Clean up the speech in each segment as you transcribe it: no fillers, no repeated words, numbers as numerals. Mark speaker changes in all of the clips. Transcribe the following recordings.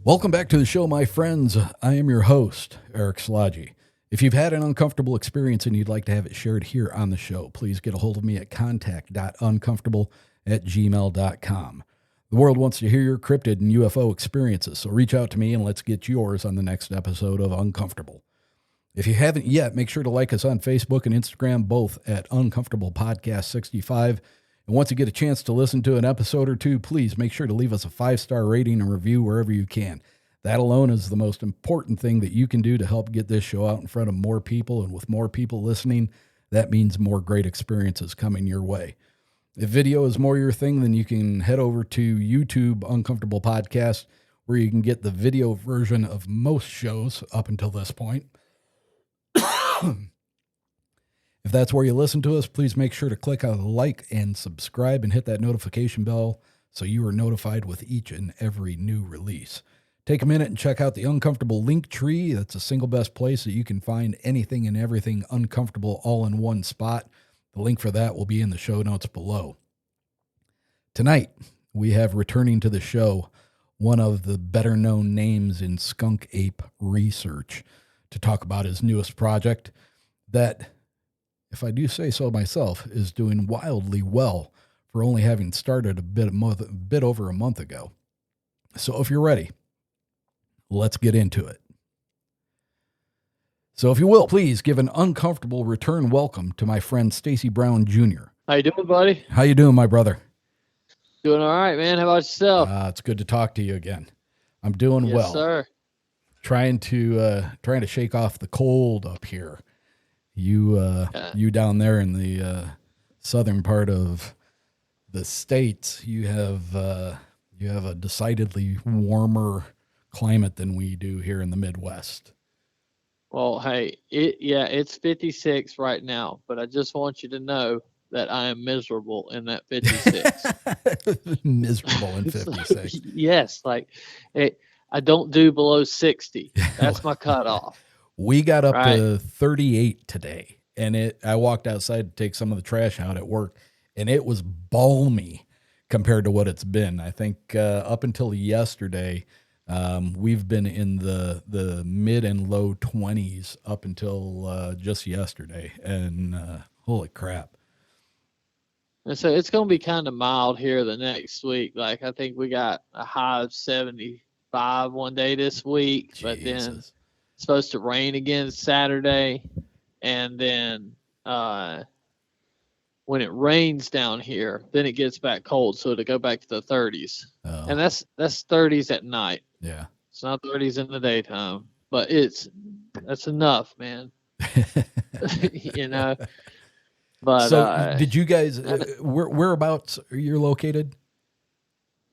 Speaker 1: Welcome back to the show, my friends. I am your host, Erick. If you've had an uncomfortable experience and you'd like to have it shared here on the show, please get a hold of me at contact.uncomfortable@gmail.com. The world wants to hear your cryptid and UFO experiences, so reach out to me and let's get yours on the next episode of Uncomfortable. If you haven't yet, make sure to like us on Facebook and Instagram, both at Uncomfortable Podcast 65. And once you get a chance to listen to an episode or two, please make sure to leave us a 5-star rating and review wherever you can. That alone is the most important thing that you can do to help get this show out in front of more people. And with more people listening, that means more great experiences coming your way. If video is more your thing, then you can head over to YouTube Uncomfortable Podcast, where you can get the video version of most shows up until this point. If that's where you listen to us, please make sure to click on like and subscribe and hit that notification bell so you are notified with each and every new release. Take a minute and check out the Uncomfortable link tree. That's the single best place that you can find anything and everything uncomfortable all in one spot. The link for that will be in the show notes below. Tonight, we have returning to the show one of the better known names in skunk ape research to talk about his newest project that, if I do say so myself, is doing wildly well for only having started a bit over a month ago. So if you're ready, let's get into it. So if you will, please give an uncomfortable return welcome to my friend Stacy Brown Jr.
Speaker 2: How you doing, buddy?
Speaker 1: How you doing, my brother?
Speaker 2: Doing all right, man. How about yourself?
Speaker 1: It's good to talk to you again. I'm doing
Speaker 2: yes,
Speaker 1: well.
Speaker 2: Sir.
Speaker 1: Trying to shake off the cold up here. You down there in the southern part of the States, you have a decidedly warmer climate than we do here in the Midwest.
Speaker 2: Well, hey, it's 56 right now, but I just want you to know that I am miserable in that 56.
Speaker 1: Miserable in 56.
Speaker 2: Yes, I don't do below 60. That's my cutoff.
Speaker 1: We got up to 38 today, and I walked outside to take some of the trash out at work, and it was balmy compared to what it's been. I think up until yesterday, we've been in the mid and low 20s up until just yesterday, and holy crap.
Speaker 2: And so it's going to be kind of mild here the next week. Like, I think we got a high of 75 one day this week,
Speaker 1: Jesus.
Speaker 2: But then it's supposed to rain again Saturday. And then when it rains down here, then it gets back cold. So to go back to the 30s. Oh. And that's 30s at night.
Speaker 1: Yeah.
Speaker 2: It's not 30s in the daytime, but that's enough, man. You know. But
Speaker 1: so did you guys whereabouts are you located?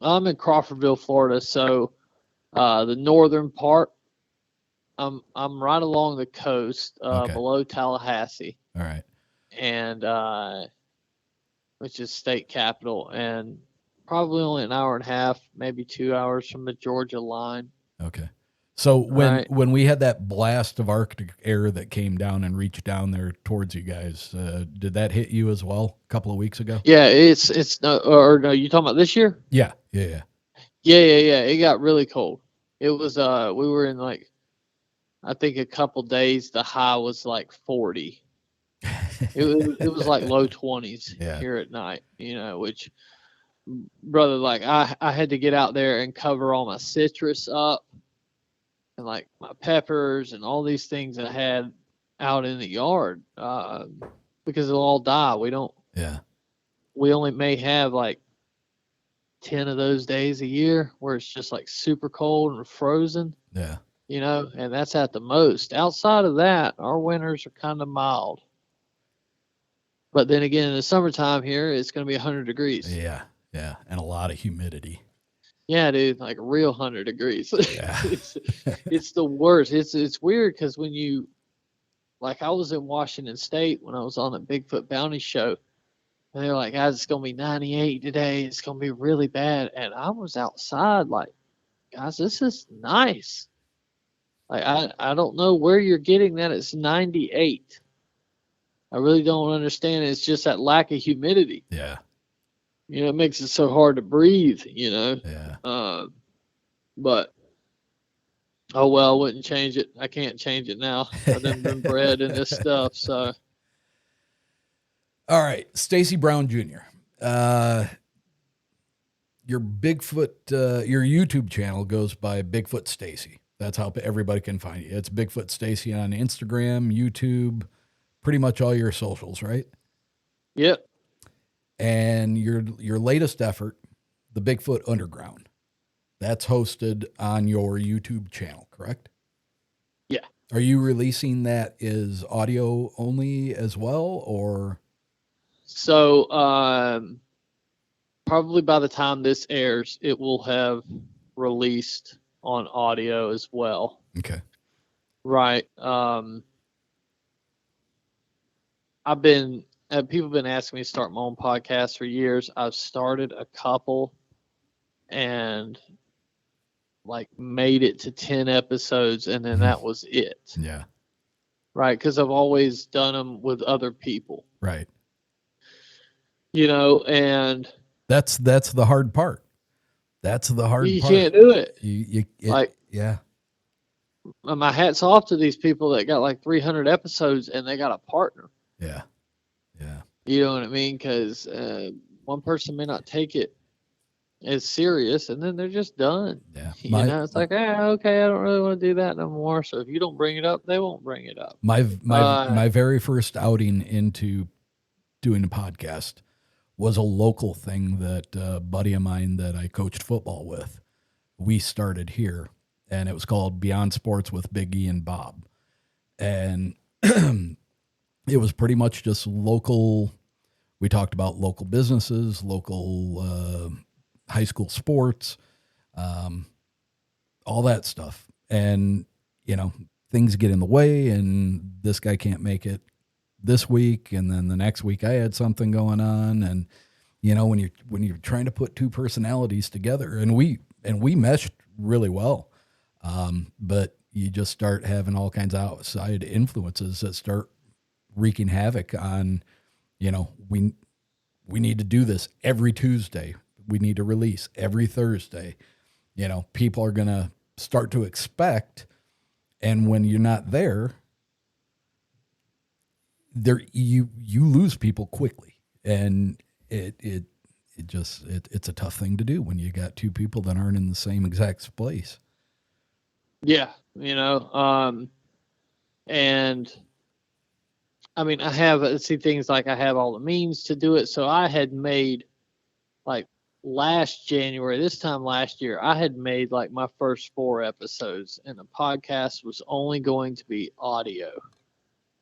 Speaker 2: I'm in Crawfordville, Florida. So the northern part, I'm right along the coast, below Tallahassee.
Speaker 1: All right.
Speaker 2: And which is state capital, and probably only an hour and a half, maybe 2 hours from the Georgia line.
Speaker 1: Okay. So when we had that blast of Arctic air that came down and reached down there towards you guys, did that hit you as well a couple of weeks ago?
Speaker 2: Yeah, it's no, you talking about this year?
Speaker 1: Yeah.
Speaker 2: Yeah. It got really cold. It was we were in I think a couple days the high was 40. It was low 20s here at night, which, brother, I had to get out there and cover all my citrus up and my peppers and all these things I had out in the yard because it'll all die. We only may have 10 of those days a year where it's just super cold and frozen.
Speaker 1: Yeah.
Speaker 2: And that's at the most. Outside of that, our winters are kind of mild. But then again, in the summertime here, it's going to be 100 degrees.
Speaker 1: Yeah. And a lot of humidity.
Speaker 2: Yeah, dude, a real 100 degrees.
Speaker 1: Yeah.
Speaker 2: It's the worst. It's weird because when you, I was in Washington State when I was on the Bigfoot Bounty show, and they're like, guys, it's going to be 98 today. It's going to be really bad. And I was outside guys, this is nice. I don't know where you're getting that. It's 98. I really don't understand. It's just that lack of humidity.
Speaker 1: Yeah.
Speaker 2: It makes it so hard to breathe,
Speaker 1: Yeah.
Speaker 2: But Oh well, I wouldn't change it. I can't change it now. I've been bred in this stuff, so.
Speaker 1: All right, Stacy Brown Jr. Your Bigfoot, your YouTube channel goes by Bigfoot Stacy. That's how everybody can find you. It's Bigfoot Stacy on Instagram, YouTube, pretty much all your socials, right?
Speaker 2: Yep.
Speaker 1: And your latest effort, the Bigfoot Underground, that's hosted on your YouTube channel, correct?
Speaker 2: Yeah.
Speaker 1: Are you releasing that as audio only as well, or?
Speaker 2: So, probably by the time this airs, it will have released on audio as well.
Speaker 1: Okay.
Speaker 2: Right. People have been asking me to start my own podcast for years. I've started a couple and like made it to 10 episodes, and then that was it.
Speaker 1: Yeah.
Speaker 2: Right. Because I've always done them with other people.
Speaker 1: Right.
Speaker 2: And
Speaker 1: that's the hard part. That's the hard part.
Speaker 2: You can't do it.
Speaker 1: Yeah.
Speaker 2: My hat's off to these people that got like 300 episodes and they got a partner.
Speaker 1: Yeah. Yeah.
Speaker 2: You know what I mean? Because one person may not take it as serious, and then they're just done.
Speaker 1: Yeah.
Speaker 2: It's like, okay, I don't really want to do that no more. So if you don't bring it up, they won't bring it up.
Speaker 1: My very first outing into doing a podcast was a local thing that a buddy of mine that I coached football with, we started here, and it was called Beyond Sports with Big E and Bob. And it was pretty much just local. We talked about local businesses, local high school sports, all that stuff. And, things get in the way, and this guy can't make it this week, and then the next week I had something going on, and when you're trying to put two personalities together, and we meshed really well, but you just start having all kinds of outside influences that start wreaking havoc on, we need to do this every Tuesday, we need to release every Thursday. People are gonna start to expect, and when you're not there, you lose people quickly, and it's a tough thing to do when you got two people that aren't in the same exact place.
Speaker 2: Yeah, and I mean, I have things like I have all the means to do it. So I had made like this time last year, I had made like my first 4 episodes, and the podcast was only going to be audio.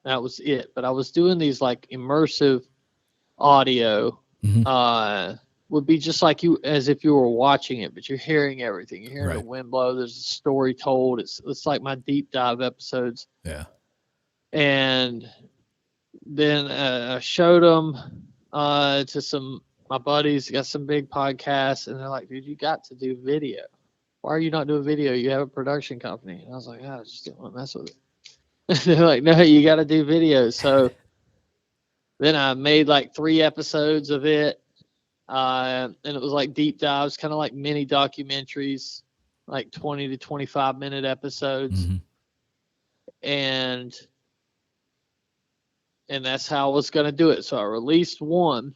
Speaker 2: That was it. But I was doing these like immersive audio, would be just like as if you were watching it, but you're hearing everything. You're hearing the wind blow. There's a story told. It's like my deep dive episodes.
Speaker 1: Yeah.
Speaker 2: And then I showed them to my buddies. Got some big podcasts, and they're like, "Dude, you got to do video. Why are you not doing video? You have a production company." And I was like, "I just didn't want to mess with it." They're like, "No, you got to do video." So then I made like 3 episodes of it. And it was like deep dives, kind of like mini documentaries, like 20 to 25 minute episodes. And that's how I was going to do it. So I released one,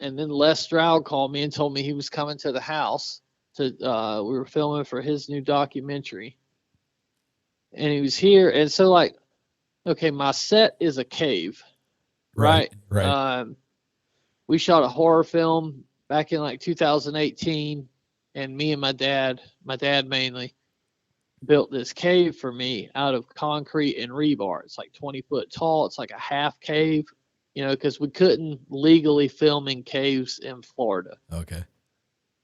Speaker 2: and then Les Stroud called me and told me he was coming to the house we were filming for his new documentary, and he was here. And so like, okay, my set is a cave, right? We shot a horror film back in like 2018, and me and my dad mainly, built this cave for me out of concrete and rebar. It's like 20 foot tall. It's like a half cave, because we couldn't legally film in caves in Florida.
Speaker 1: Okay.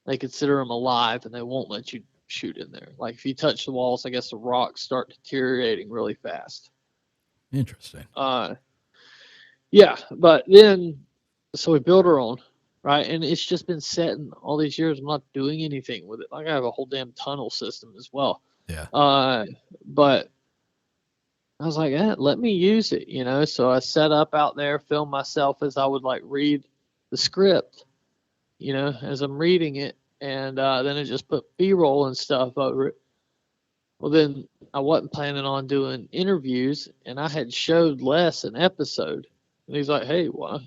Speaker 2: They consider them alive, and they won't let you shoot in there. Like if you touch the walls, I guess the rocks start deteriorating really fast.
Speaker 1: Interesting.
Speaker 2: Yeah, but then, so we built our own, right? And it's just been sitting all these years. I'm not doing anything with it. Like I have a whole damn tunnel system as well.
Speaker 1: Yeah.
Speaker 2: But I was like, let me use it, So I set up out there, film myself as I would like read the script, as I'm reading it. And then I just put B-roll and stuff over it. Well, then I wasn't planning on doing interviews, and I had showed Les an episode. And he's like, "Hey, well,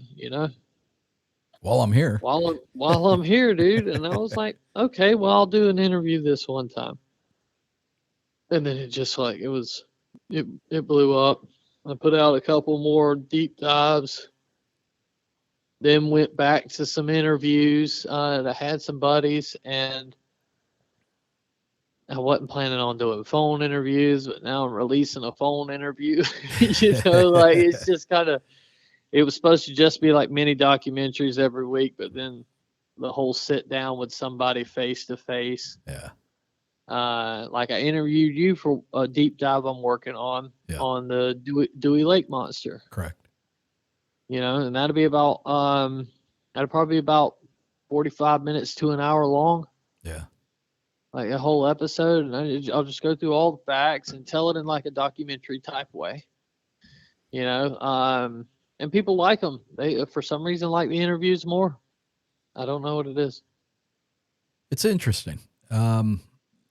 Speaker 1: While I'm here.
Speaker 2: while I'm here, dude." And I was like, "Okay, well, I'll do an interview this one time." And then it just like it blew up. I put out a couple more deep dives. Then went back to some interviews. I had some buddies, and I wasn't planning on doing phone interviews, but now I'm releasing a phone interview. Like it's just kind of. It was supposed to just be like mini documentaries every week, but then the whole sit down with somebody face to face.
Speaker 1: Yeah.
Speaker 2: Like I interviewed you for a deep dive I'm working on the Dewey Lake monster.
Speaker 1: Correct.
Speaker 2: And that'll be about that'll probably be about 45 minutes to an hour long.
Speaker 1: Yeah.
Speaker 2: Like a whole episode, and I'll just go through all the facts and tell it in like a documentary type way. And people like them. They, for some reason, like the interviews more. I don't know what it is.
Speaker 1: It's interesting.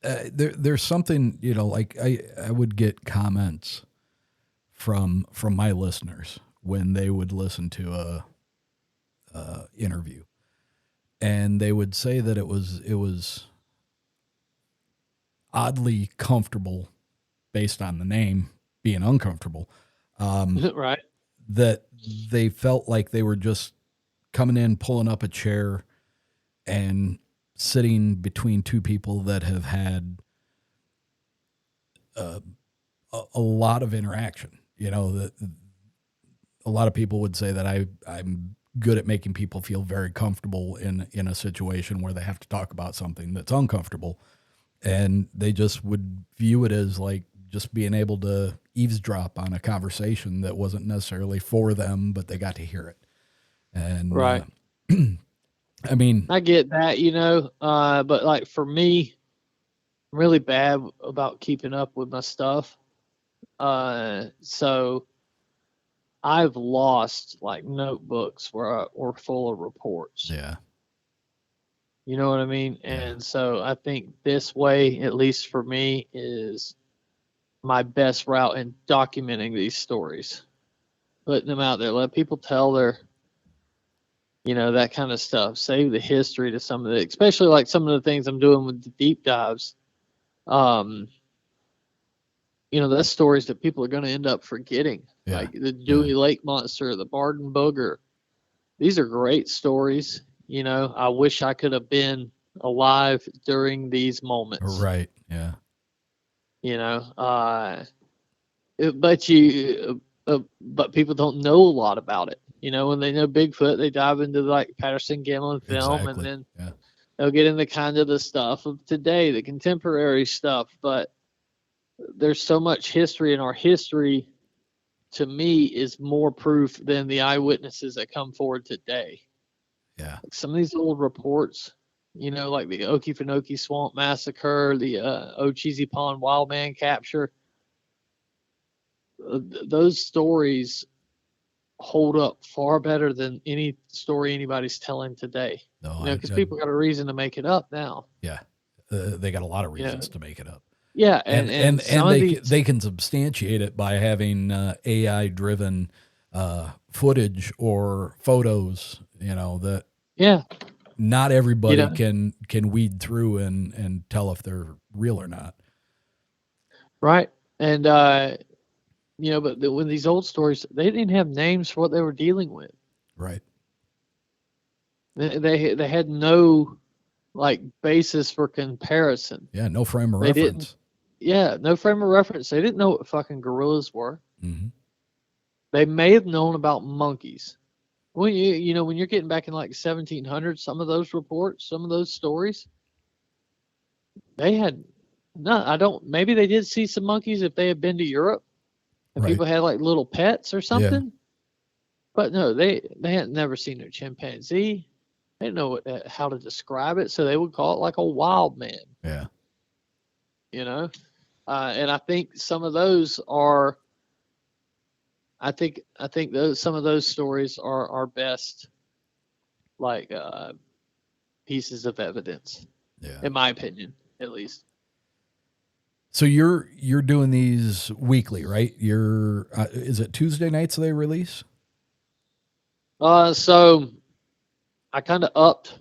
Speaker 1: There's something, like I would get comments from my listeners when they would listen to a interview, and they would say that it was oddly comfortable based on the name being uncomfortable.
Speaker 2: Right.
Speaker 1: That they felt like they were just coming in, pulling up a chair and sitting between two people that have had a lot of interaction. A lot of people would say that I'm good at making people feel very comfortable in a situation where they have to talk about something that's uncomfortable. And they just would view it as like just being able to eavesdrop on a conversation that wasn't necessarily for them, but they got to hear it. And
Speaker 2: right.
Speaker 1: I mean,
Speaker 2: I get that, but like for me, I'm really bad about keeping up with my stuff. So I've lost like notebooks were full of reports.
Speaker 1: Yeah.
Speaker 2: You know what I mean? And so I think this way, at least for me, is my best route in documenting these stories, putting them out there, let people tell their, that kind of stuff, save the history to some of the, especially like some of the things I'm doing with the deep dives. That's stories that people are going to end up forgetting, like the Dewey Lake monster, the Barden booger. These are great stories. I wish I could have been alive during these moments.
Speaker 1: Right. Yeah.
Speaker 2: But people don't know a lot about it. When they know Bigfoot, they dive into like Patterson Gimlin film,
Speaker 1: Exactly.
Speaker 2: and then they'll get into kind of the stuff of today, the contemporary stuff. But there's so much history, and our history, to me, is more proof than the eyewitnesses that come forward today.
Speaker 1: Yeah.
Speaker 2: Like some of these old reports, like the Okefenokee Swamp Massacre, the Ocheesy Pond Wild Man capture. Those stories hold up far better than any story anybody's telling today.
Speaker 1: No,
Speaker 2: because people got a reason to make it up now.
Speaker 1: Yeah, they got a lot of reasons to make it up.
Speaker 2: Yeah,
Speaker 1: and they can substantiate it by having AI driven footage or photos. That not everybody can weed through and tell if they're real or not.
Speaker 2: Right, and but when these old stories, they didn't have names for what they were dealing with.
Speaker 1: Right.
Speaker 2: They had no like basis for comparison.
Speaker 1: Yeah, no frame of reference.
Speaker 2: No frame of reference. They didn't know what fucking gorillas were.
Speaker 1: Mm-hmm.
Speaker 2: They may have known about monkeys. When when you're getting back in like 1700s, some of those reports, some of those stories, they had maybe they did see some monkeys if they had been to Europe and people had like little pets or something. Yeah. But no, they had never seen a chimpanzee. They didn't know how to describe it, so they would call it like a wild man.
Speaker 1: Yeah.
Speaker 2: And I think some of those are. I think some of those stories are our best, like pieces of evidence.
Speaker 1: Yeah.
Speaker 2: In my opinion, at least.
Speaker 1: So you're doing these weekly, right? You're is it Tuesday nights they release?
Speaker 2: So I kind of upped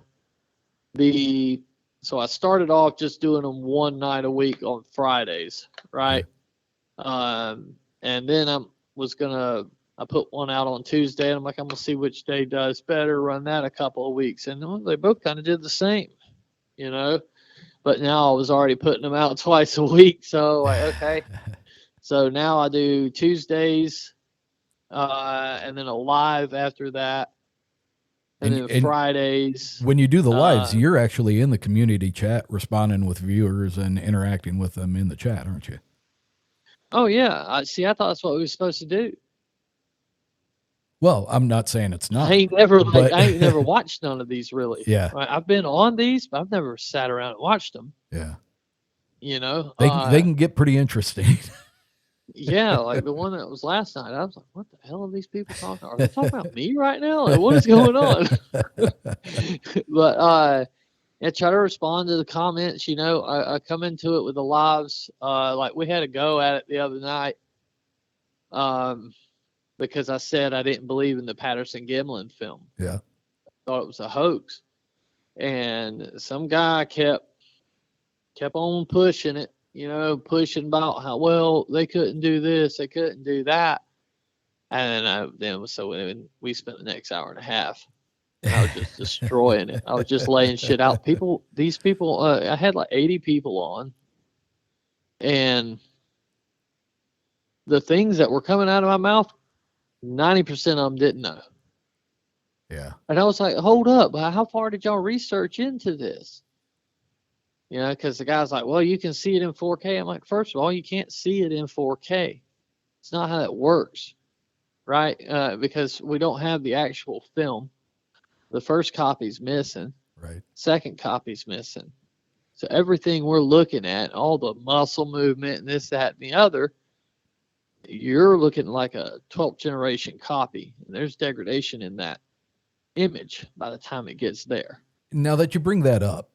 Speaker 2: so I started off just doing them one night a week on Fridays, right? And then I put one out on Tuesday, and I'm like, I'm gonna see which day does better, run that a couple of weeks, and they both kind of did the same, you know. But now I was already putting them out twice a week, so like, okay. So now I do Tuesdays, and then a live after that, and then Fridays.
Speaker 1: When you do the lives, you're actually in the community chat, responding with viewers and interacting with them in the chat, aren't you?
Speaker 2: Oh yeah, I thought that's what we were supposed to do.
Speaker 1: Well, I'm not saying it's not.
Speaker 2: I ain't never watched none of these really.
Speaker 1: Yeah.
Speaker 2: Right? I've been on these, but I've never sat around and watched them.
Speaker 1: Yeah.
Speaker 2: You know,
Speaker 1: they can get pretty interesting.
Speaker 2: Yeah, like the one that was last night. I was like, what the hell are these people talking? Are they talking about me right now? Like, what is going on? But I try to respond to the comments. You know, I come into it with the lives. Like we had a go at it the other night. Because I said I didn't believe in the Patterson Gimlin film.
Speaker 1: Yeah.
Speaker 2: Thought it was a hoax. And some guy kept on pushing it, you know, pushing about how, well, they couldn't do this, they couldn't do that. And then we spent the next hour and a half. I was just destroying it. I was just laying shit out. These people, I had like 80 people on. And the things that were coming out of my mouth, 90% of them didn't know.
Speaker 1: Yeah.
Speaker 2: And I was like, hold up, how far did y'all research into this? You know, because the guy's like, well, you can see it in 4K. I'm like, first of all, you can't see it in 4K. It's not how that works, right? Because we don't have the actual film. The first copy's missing.
Speaker 1: Right. Second
Speaker 2: copy's missing. So everything we're looking at, all the muscle movement and this, that, and the other, you're looking like a 12th generation copy. And there's degradation in that image by the time it gets there.
Speaker 1: Now that you bring that up,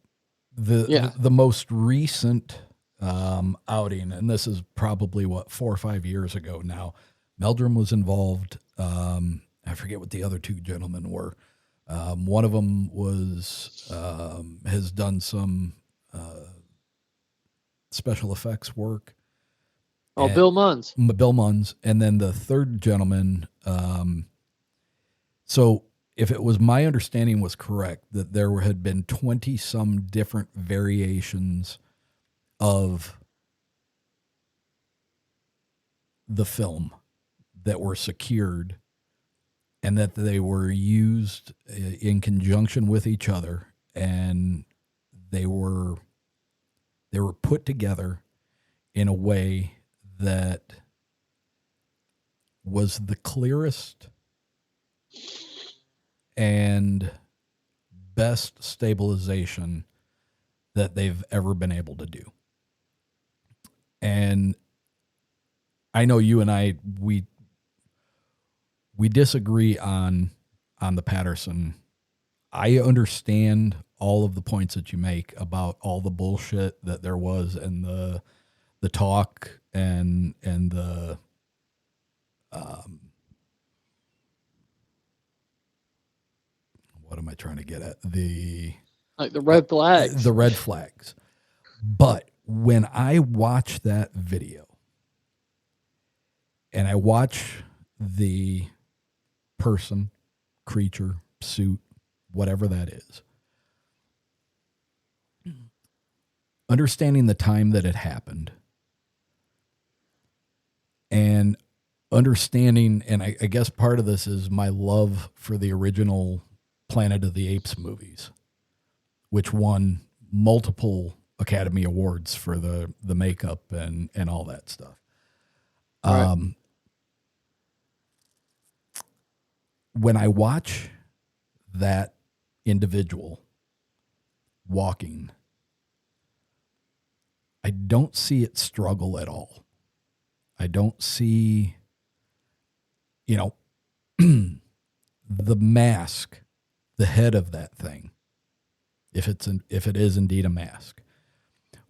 Speaker 1: the most recent outing, and this is probably 4 or 5 years ago now, Meldrum was involved. I forget what the other two gentlemen were. One of them has done some special effects work.
Speaker 2: Oh, Bill Munns.
Speaker 1: Bill Munns. And then the third gentleman, so if it was my understanding was correct, that there had been 20 some different variations of the film that were secured and that they were used in conjunction with each other, and they were put together in a way that was the clearest and best stabilization that they've ever been able to do. And I know you and I, we disagree on the Patterson. I understand all of the points that you make about all the bullshit that there was and the talk and the what am I trying to get at? The
Speaker 2: red flags.
Speaker 1: The red flags. But when I watch that video and I watch the person, creature, suit, whatever that is, understanding the time that it happened and understanding, and I guess part of this is my love for the original Planet of the Apes movies, which won multiple Academy Awards for the makeup and all that stuff. Right. When I watch that individual walking, I don't see it struggle at all. I don't see, the mask, the head of that thing, if it is indeed a mask,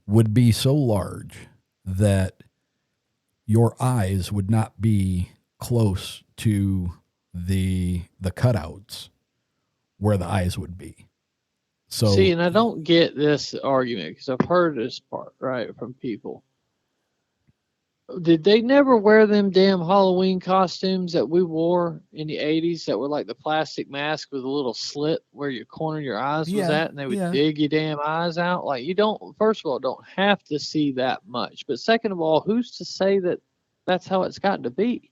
Speaker 1: would be so large that your eyes would not be close to the cutouts where the eyes would be. So
Speaker 2: see, and I don't get this argument because I've heard this part, right, from people. Did they never wear them damn Halloween costumes that we wore in the 80s that were like the plastic mask with a little slit where your corner of your eyes was at, and they would dig your damn eyes out? Like, you don't, first of all, don't have to see that much. But second of all, who's to say that that's how it's got to be?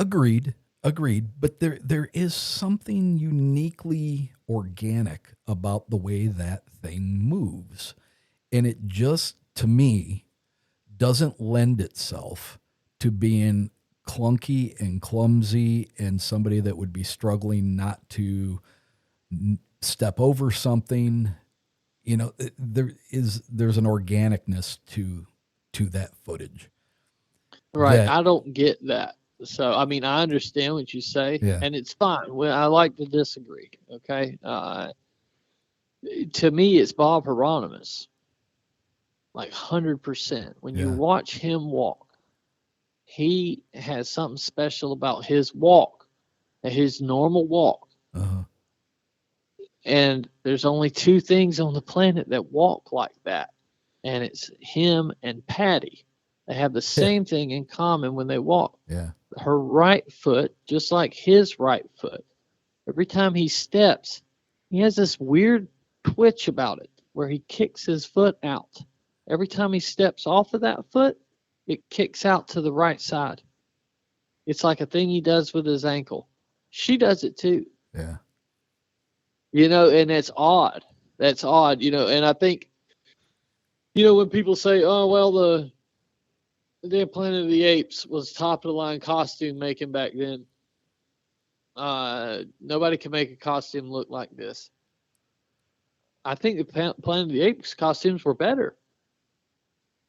Speaker 1: Agreed. But there is something uniquely organic about the way that thing moves. And it just, to me, doesn't lend itself to being clunky and clumsy and somebody that would be struggling not to step over something. You know, there's an organicness to that footage.
Speaker 2: Right. I don't get that. So, I mean, I understand what you say, and it's fine. Well, I like to disagree. Okay. To me, it's Bob Hieronymus. Like 100%. When you watch him walk, he has something special about his walk, his normal walk.
Speaker 1: Uh-huh.
Speaker 2: And there's only two things on the planet that walk like that. And it's him and Patty. They have the same thing in common when they walk.
Speaker 1: Yeah.
Speaker 2: Her right foot, just like his right foot, every time he steps, he has this weird twitch about it where he kicks his foot out. Every time he steps off of that foot, it kicks out to the right side. It's like a thing he does with his ankle. She does it too.
Speaker 1: Yeah.
Speaker 2: You know, and it's odd. That's odd, you know, and I think, you know, when people say, oh, well, the Planet of the Apes was top of the line costume making back then. Nobody can make a costume look like this. I think the Planet of the Apes costumes were better.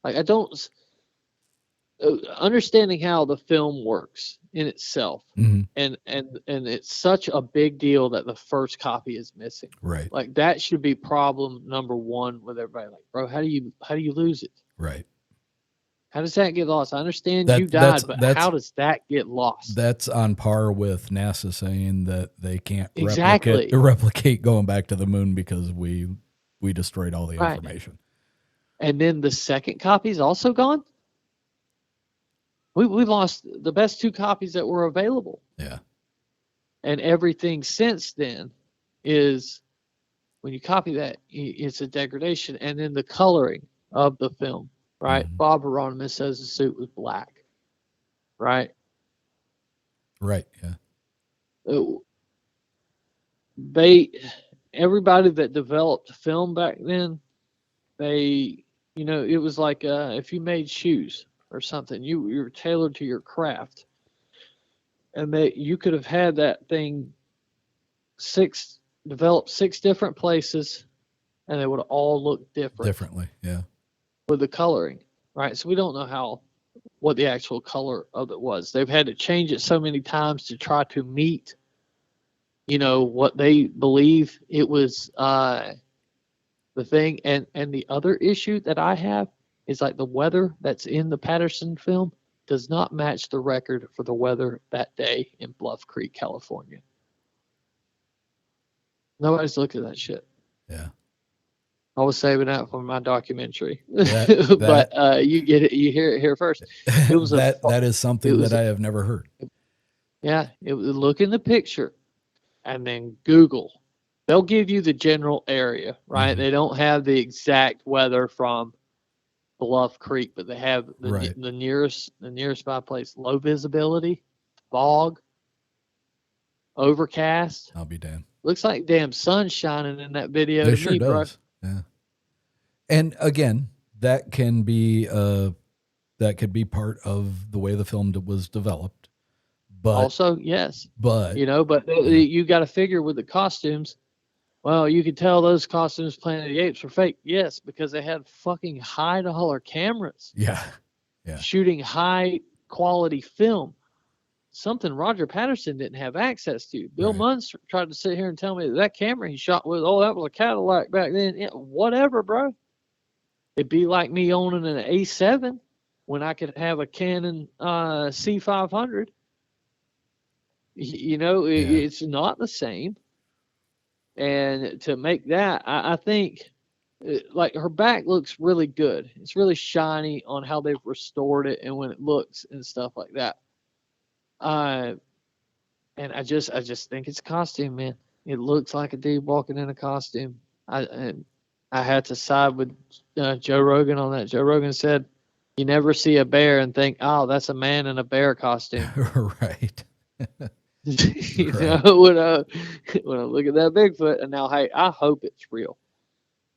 Speaker 2: Like, I don't understanding how the film works in itself,
Speaker 1: mm-hmm.
Speaker 2: and it's such a big deal that the first copy is missing.
Speaker 1: Right.
Speaker 2: Like, that should be problem number one with everybody. Like, bro, how do you lose it?
Speaker 1: Right.
Speaker 2: How does that get lost? I understand you died, but how does that get lost?
Speaker 1: That's on par with NASA saying that they can't
Speaker 2: exactly
Speaker 1: replicate going back to the moon because we destroyed all the information.
Speaker 2: And then the second copy is also gone. We lost the best two copies that were available.
Speaker 1: Yeah.
Speaker 2: And everything since then is, when you copy that, it's a degradation. And then the coloring of the film, right? Mm-hmm. Bob Hieronymus says the suit was black, right?
Speaker 1: Right, yeah.
Speaker 2: Everybody that developed film back then, you know, it was like if you made shoes or something, you were tailored to your craft, and you could have had that thing developed 6 different places, and they would all look
Speaker 1: differently, yeah,
Speaker 2: with the coloring, right? So we don't know what the actual color of it was. They've had to change it so many times to try to meet, you know, what they believe it was. The thing, and the other issue that I have is, like, the weather that's in the Patterson film does not match the record for the weather that day in Bluff Creek, California. Nobody's looked at that shit.
Speaker 1: Yeah.
Speaker 2: I was saving that for my documentary, but you get it, you hear it here first. It was
Speaker 1: that is something that I have never heard.
Speaker 2: Yeah, look in the picture, and then Google. They'll give you the general area, right? Mm-hmm. They don't have the exact weather from Bluff Creek, but they have the nearest by place. Low visibility, fog, overcast.
Speaker 1: I'll be damned.
Speaker 2: Looks like damn sun shining in that video.
Speaker 1: It sure does. Bro. Yeah. And again, that could be part of the way the film was developed. But
Speaker 2: also, yes.
Speaker 1: But
Speaker 2: you know, you got to figure with the costumes. Well, you could tell those costumes Planet of the Apes were fake. Yes, because they had fucking high-dollar cameras.
Speaker 1: Yeah.
Speaker 2: Shooting high-quality film. Something Roger Patterson didn't have access to. Bill Munn tried to sit here and tell me that camera he shot with, that was a Cadillac back then. Yeah, whatever, bro. It'd be like me owning an A7 when I could have a Canon C500. You know, it's not the same. And to make that, I think, like, her back looks really good. It's really shiny on how they've restored it and when it looks and stuff like that. And I just think it's a costume, man. It looks like a dude walking in a costume. I had to side with Joe Rogan on that. Joe Rogan said, "You never see a bear and think, oh, that's a man in a bear costume."
Speaker 1: Right.
Speaker 2: You know, when I look at that Bigfoot, and now, hey, I hope it's real.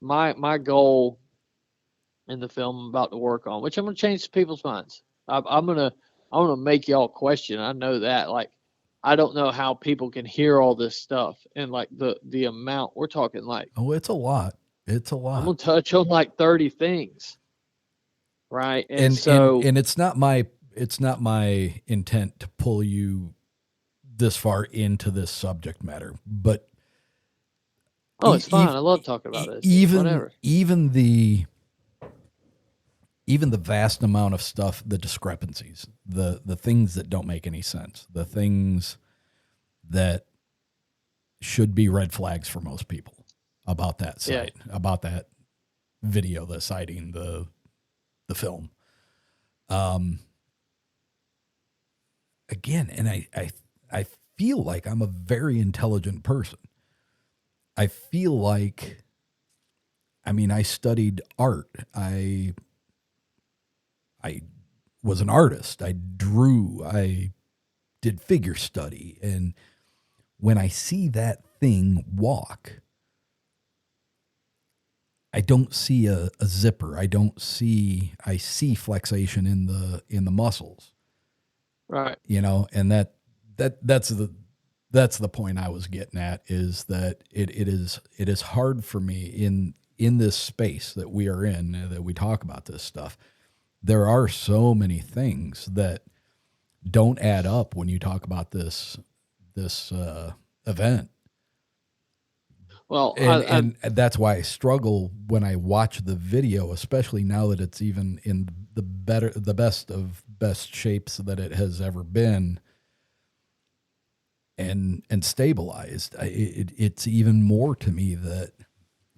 Speaker 2: My goal in the film I'm about to work on, which I'm gonna change people's minds. I'm gonna make y'all question. I know that, like, I don't know how people can hear all this stuff and like the amount we're talking. Like,
Speaker 1: oh, it's a lot. It's a lot.
Speaker 2: I'm gonna touch on like 30 things, right? And so,
Speaker 1: and it's not my intent to pull you this far into this subject matter, but
Speaker 2: oh, it's fine. I love talking about this.
Speaker 1: Even the vast amount of stuff, the discrepancies, the things that don't make any sense, the things that should be red flags for most people about that site, about that video, the sighting, the film. Again, and I feel like I'm a very intelligent person. I feel like, I mean, I studied art. I was an artist. I drew. I did figure study. And when I see that thing walk, I don't see a zipper. I see flexation in the muscles.
Speaker 2: right.
Speaker 1: You know, and that's the point I was getting at, is that it is hard for me in this space that we are in, that we talk about this stuff. There are so many things that don't add up when you talk about this event.
Speaker 2: Well,
Speaker 1: and that's why I struggle when I watch the video, especially now that it's even in the best of best shapes that it has ever been, and stabilized. It's even more to me that,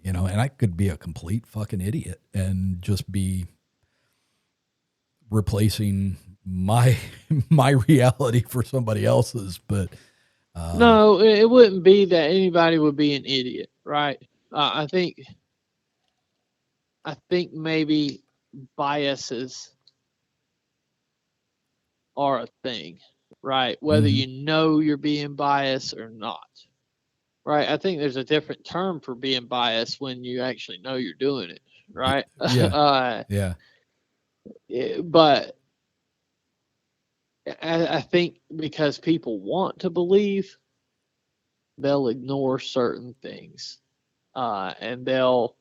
Speaker 1: you know, and I could be a complete fucking idiot and just be replacing my reality for somebody else's, but
Speaker 2: no, it wouldn't be that anybody would be an idiot, right? I think maybe biases are a thing, right? Whether you know you're being biased or not, right? I think there's a different term for being biased when you actually know you're doing it, right?
Speaker 1: Yeah.
Speaker 2: But I think because people want to believe, they'll ignore certain things, and they'll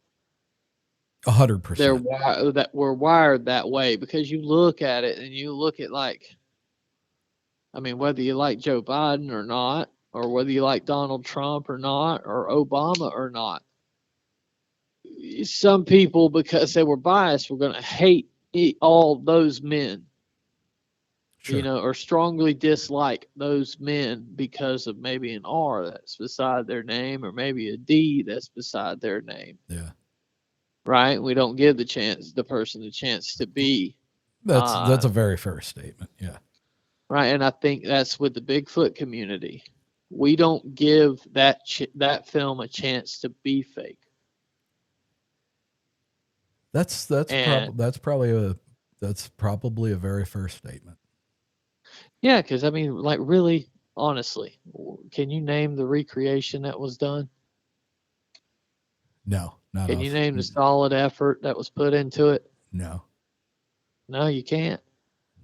Speaker 1: 100%.
Speaker 2: that we're wired that way, because you look at it and you look at, like, I mean, whether you like Joe Biden or not, or whether you like Donald Trump or not, or Obama or not, some people, because they were biased, were going to hate all those men.
Speaker 1: Sure.
Speaker 2: You know, or strongly dislike those men because of maybe an R that's beside their name, or maybe a D that's beside their name.
Speaker 1: Yeah.
Speaker 2: Right? We don't give the person the chance to be.
Speaker 1: That's a very fair statement. Yeah.
Speaker 2: Right, and I think that's with the Bigfoot community. We don't give that film a chance to be fake.
Speaker 1: That's probably a very fair statement.
Speaker 2: Yeah, because I mean, like, really, honestly, can you name the recreation that was done?
Speaker 1: No, not.
Speaker 2: Can you name the solid effort that was put into it?
Speaker 1: No.
Speaker 2: No, you can't.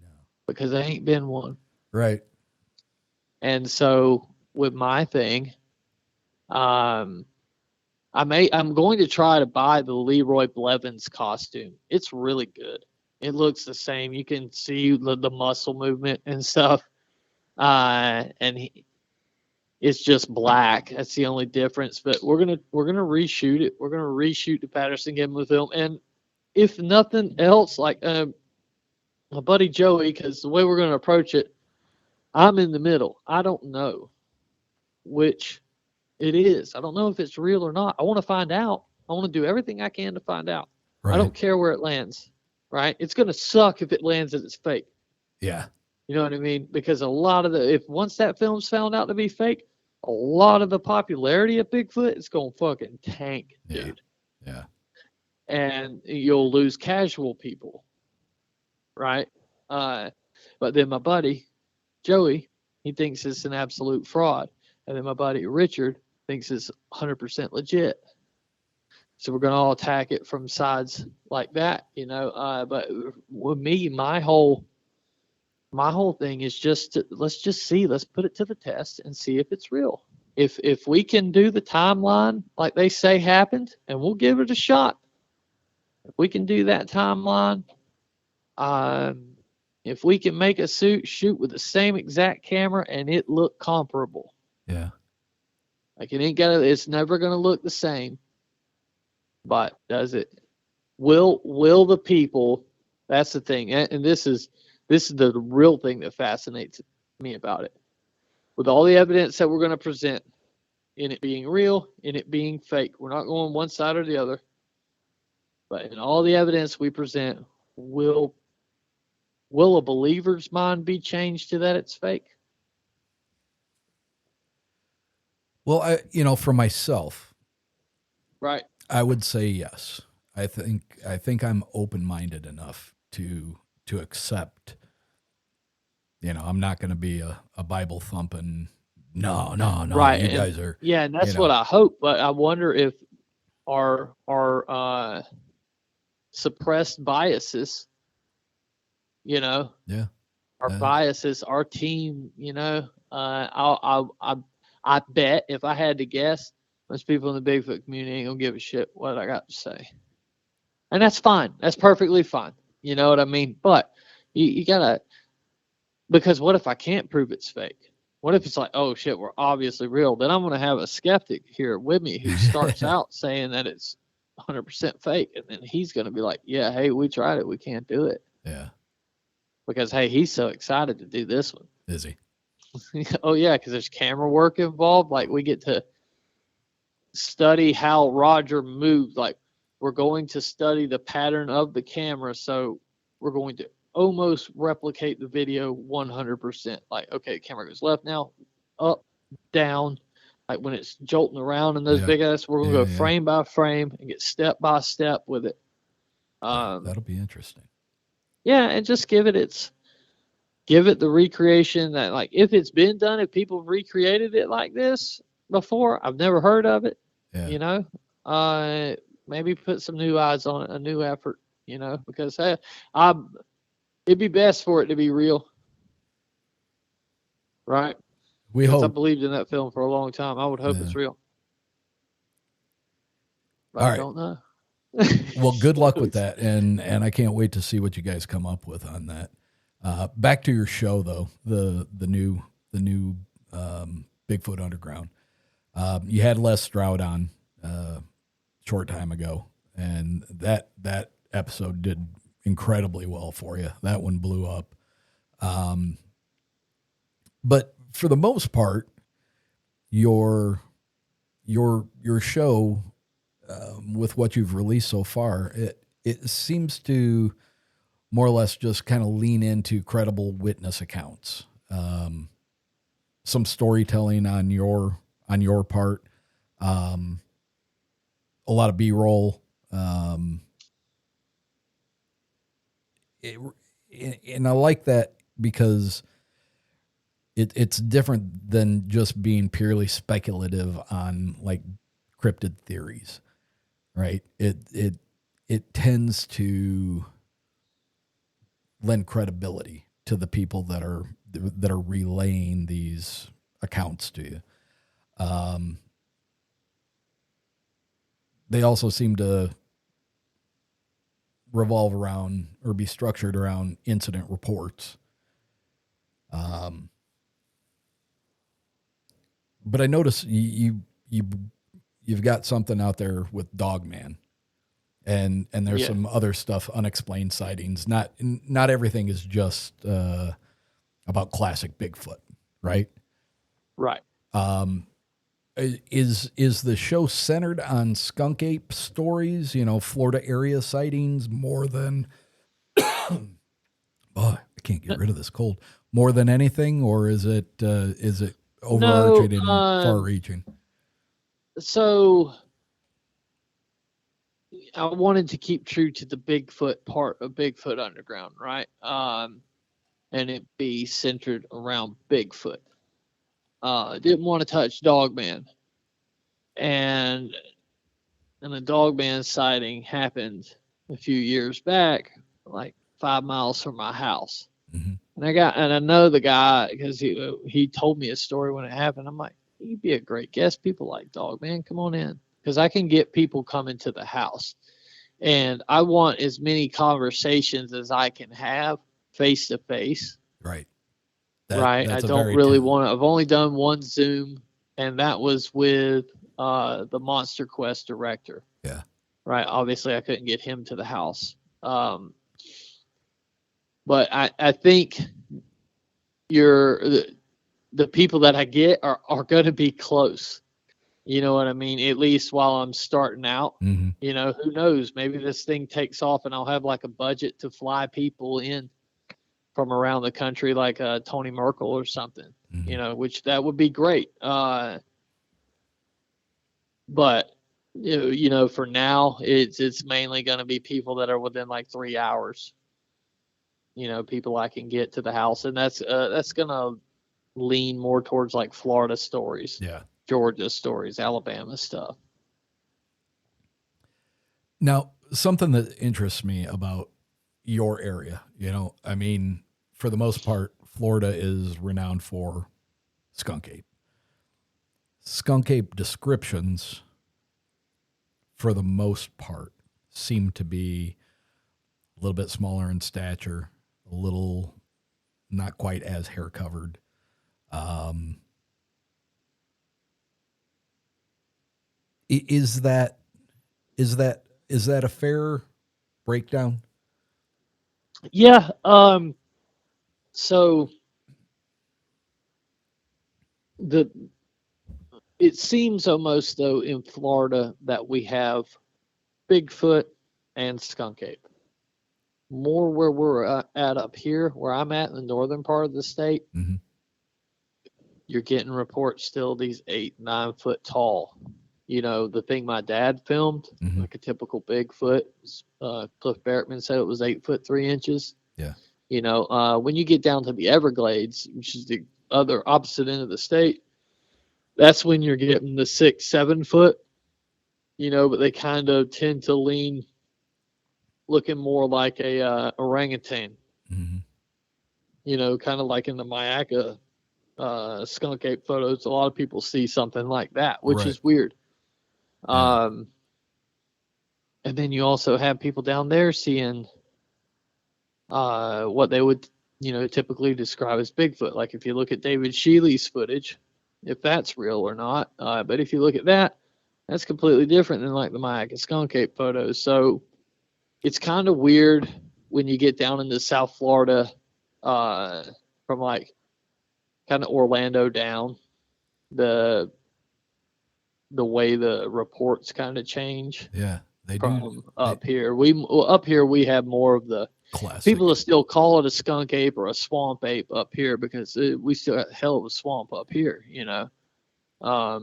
Speaker 1: No.
Speaker 2: Because there ain't been one.
Speaker 1: Right.
Speaker 2: And so with my thing, I'm going to try to buy the Leroy Blevins costume. It's really good. It looks the same. You can see the muscle movement and stuff. It's just black. That's the only difference. But we're gonna reshoot it. We're gonna reshoot the Patterson Gimlin film, and if nothing else, like my buddy Joey, because the way we're going to approach it, I'm in the middle. I don't know which it is. I don't know if it's real or not. I want to find out. I want to do everything I can to find out.
Speaker 1: Right.
Speaker 2: I don't care where it lands, right? It's going to suck if it lands and it's fake.
Speaker 1: Yeah.
Speaker 2: You know what I mean? Because a lot of once that film's found out to be fake, a lot of the popularity of Bigfoot is going to fucking tank, dude.
Speaker 1: Yeah.
Speaker 2: And you'll lose casual people, right? But then my buddy, Joey, he thinks it's an absolute fraud. And then my buddy Richard thinks it's 100% legit. So we're going to all attack it from sides like that, you know. But with me, my whole thing is let's just see, let's put it to the test and see if it's real. If we can do the timeline like they say happened, and we'll give it a shot. If we can do that timeline, if we can make a shoot with the same exact camera and it look comparable.
Speaker 1: Yeah.
Speaker 2: Like it's never gonna look the same. But does it? Will the people? That's the thing, and this is the real thing that fascinates me about it. With all the evidence that we're going to present, in it being real, in it being fake, we're not going one side or the other. But in all the evidence we present, will a believer's mind be changed to that it's fake?
Speaker 1: Well, for myself,
Speaker 2: right,
Speaker 1: I would say yes. I think I'm open-minded enough to accept. I'm not going to be a Bible thumping. No.
Speaker 2: right.
Speaker 1: You guys are.
Speaker 2: Yeah, and that's what I hope. But I wonder if our suppressed biases, our biases, our team, I bet if I had to guess, most people in the Bigfoot community ain't gonna give a shit what I got to say. And that's fine. That's perfectly fine. You know what I mean? But you gotta, because what if I can't prove it's fake? What if it's like, oh shit, we're obviously real? Then I'm gonna have a skeptic here with me who starts out saying that it's 100% fake, and then he's gonna be like, yeah, hey, we tried it, we can't do it.
Speaker 1: Yeah.
Speaker 2: Because hey, he's so excited to do this one.
Speaker 1: Is he?
Speaker 2: Oh yeah, because there's camera work involved. Like we get to study how Roger moved. Like we're going to study the pattern of the camera, so we're going to almost replicate the video 100%. Like, okay, the camera goes left now, up, down. Like when it's jolting around in those big ass, we're gonna go frame by frame and get step by step with it.
Speaker 1: That'll be interesting.
Speaker 2: Yeah, and just give it the recreation that, like, if it's been done, if people have recreated it like this before, I've never heard of it.
Speaker 1: Yeah.
Speaker 2: Maybe put some new eyes on it, a new effort. Because hey, it'd be best for it to be real, right?
Speaker 1: We hope.
Speaker 2: I believed in that film for a long time. I would hope it's real. But
Speaker 1: all
Speaker 2: I
Speaker 1: right.
Speaker 2: don't know.
Speaker 1: Well, good luck with that, and I can't wait to see what you guys come up with on that. Back to your show though, the new Bigfoot Underground. You had Les Stroud on short time ago, and that episode did incredibly well for you. That one blew up. But for the most part, your show, with what you've released so far, it seems to more or less just kind of lean into credible witness accounts, some storytelling on your part, a lot of B-roll, and I like that because it's different than just being purely speculative on like cryptid theories, right? It tends to lend credibility to the people that are relaying these accounts to you. They also seem to revolve around or be structured around incident reports. But I notice you've got something out there with Dogman, and there's some other stuff, unexplained sightings. Not everything is just about classic Bigfoot, right?
Speaker 2: Right.
Speaker 1: Is the show centered on skunk ape stories? Florida area sightings more than? Oh, I can't get rid of this cold. More than anything, or is it overarching and far-reaching?
Speaker 2: So I wanted to keep true to the Bigfoot part of Bigfoot Underground, right? And it be centered around Bigfoot. Didn't want to touch Dogman, and the Dogman sighting happened a few years back, like 5 miles from my house.
Speaker 1: Mm-hmm.
Speaker 2: And I know the guy because he told me a story when it happened. I'm like, you'd be a great guest. People like Dogman, come on in, because I can get people coming to the house, and I want as many conversations as I can have face to face.
Speaker 1: Right.
Speaker 2: Right. I don't really want to. I've only done one Zoom, and that was with the Monster Quest director.
Speaker 1: Yeah.
Speaker 2: Right. Obviously, I couldn't get him to the house. But I think the people that I get are going to be close. You know what I mean? At least while I'm starting out.
Speaker 1: Mm-hmm.
Speaker 2: Who knows? Maybe this thing takes off and I'll have like a budget to fly people in from around the country, like Tony Merkel or something,
Speaker 1: mm-hmm.
Speaker 2: Which that would be great. But for now, it's mainly going to be people that are within like 3 hours. People I can get to the house, and that's going to lean more towards like Florida stories, Georgia stories, Alabama stuff.
Speaker 1: Now, something that interests me about your area, I mean, for the most part, Florida is renowned for skunk ape. Skunk ape descriptions, for the most part, seem to be a little bit smaller in stature, a little not quite as hair covered. Is that a fair breakdown?
Speaker 2: Yeah. So it seems almost though in Florida that we have Bigfoot and skunk ape. More where we're at up here, where I'm at in the northern part of the state,
Speaker 1: mm-hmm.
Speaker 2: You're getting reports still these 8-9 foot tall. The thing my dad filmed,
Speaker 1: mm-hmm.
Speaker 2: like a typical Bigfoot. Cliff Barrettman said it was 8 foot 3 inches.
Speaker 1: Yeah.
Speaker 2: When you get down to the Everglades, which is the other opposite end of the state, that's when you're getting the 6-7 foot. But they kind of tend to lean looking more like a orangutan.
Speaker 1: Mm-hmm.
Speaker 2: Kind of like in the Mayaca skunk ape photos. A lot of people see something like that, which is weird. And then you also have people down there seeing what they would, typically describe as Bigfoot. Like if you look at David Shealy's footage, if that's real or not. But if you look at that, that's completely different than like the Mayaca skunk ape photos. So it's kind of weird when you get down into South Florida, from like kind of Orlando down, the way the reports kind of change.
Speaker 1: Yeah, they
Speaker 2: from
Speaker 1: do.
Speaker 2: Up here, we have more of the
Speaker 1: classic. People
Speaker 2: will still call it a skunk ape or a swamp ape up here because we still got hell of a swamp up here,
Speaker 1: But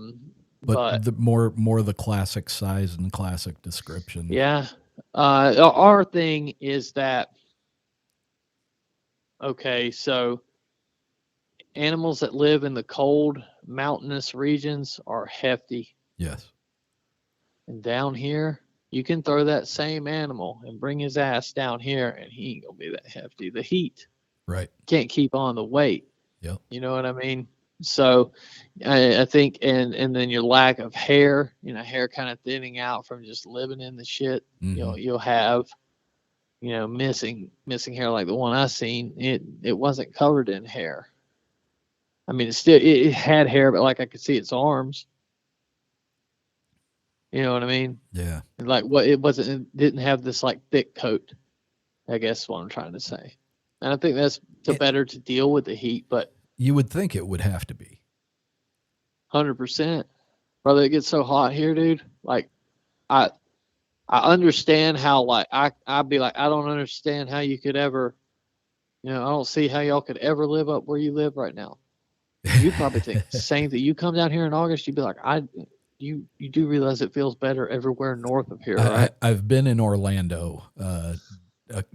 Speaker 1: the more the classic size and classic description.
Speaker 2: Yeah. Our thing is that, okay, so animals that live in the cold mountainous regions are hefty.
Speaker 1: Yes.
Speaker 2: And down here, you can throw that same animal and bring his ass down here and he ain't gonna be that hefty. The heat.
Speaker 1: Right.
Speaker 2: Can't keep on the weight.
Speaker 1: Yep.
Speaker 2: You know what I mean? So I think, and then your lack of hair, hair kind of thinning out from just living in the shit.
Speaker 1: Mm-hmm.
Speaker 2: You'll have, missing hair like the one I seen. It wasn't covered in hair. I mean, it had hair, but like I could see its arms. You know what I mean?
Speaker 1: Yeah.
Speaker 2: And like what it didn't have this like thick coat. I guess is what I'm trying to say. And I think that's better to deal with the heat, but
Speaker 1: You would think it would have to be.
Speaker 2: 100%. Brother, it gets so hot here, dude. Like I I understand how like I'd be like, I don't understand how you could ever, I don't see how y'all could ever live up where you live right now. You probably think the same thing. You come down here in August, you'd be like, you do realize it feels better everywhere north of here, right?
Speaker 1: I've been in Orlando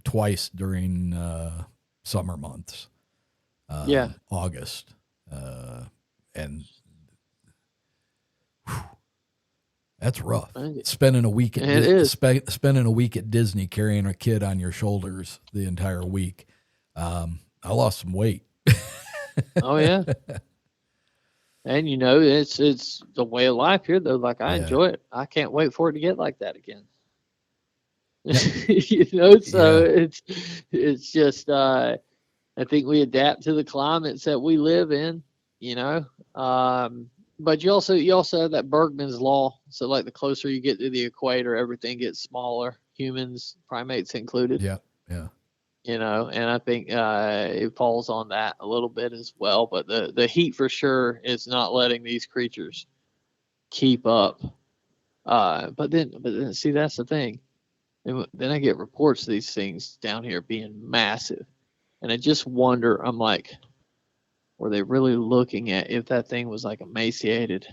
Speaker 1: twice during summer months.
Speaker 2: Yeah.
Speaker 1: August, and whew, that's rough. Spending a week spending a week at Disney carrying a kid on your shoulders the entire week. I lost some weight.
Speaker 2: Oh yeah. And it's the way of life here though. Like I enjoy it. I can't wait for it to get like that again. So it's just I think we adapt to the climates that we live in, but you also have that Bergman's law. So like the closer you get to the equator, everything gets smaller, humans, primates included.
Speaker 1: Yeah. Yeah.
Speaker 2: And I think it falls on that a little bit as well. But the heat for sure is not letting these creatures keep up. But then see, that's the thing. And then I get reports of these things down here being massive. And I just wonder, I'm like, were they really looking at if that thing was like emaciated?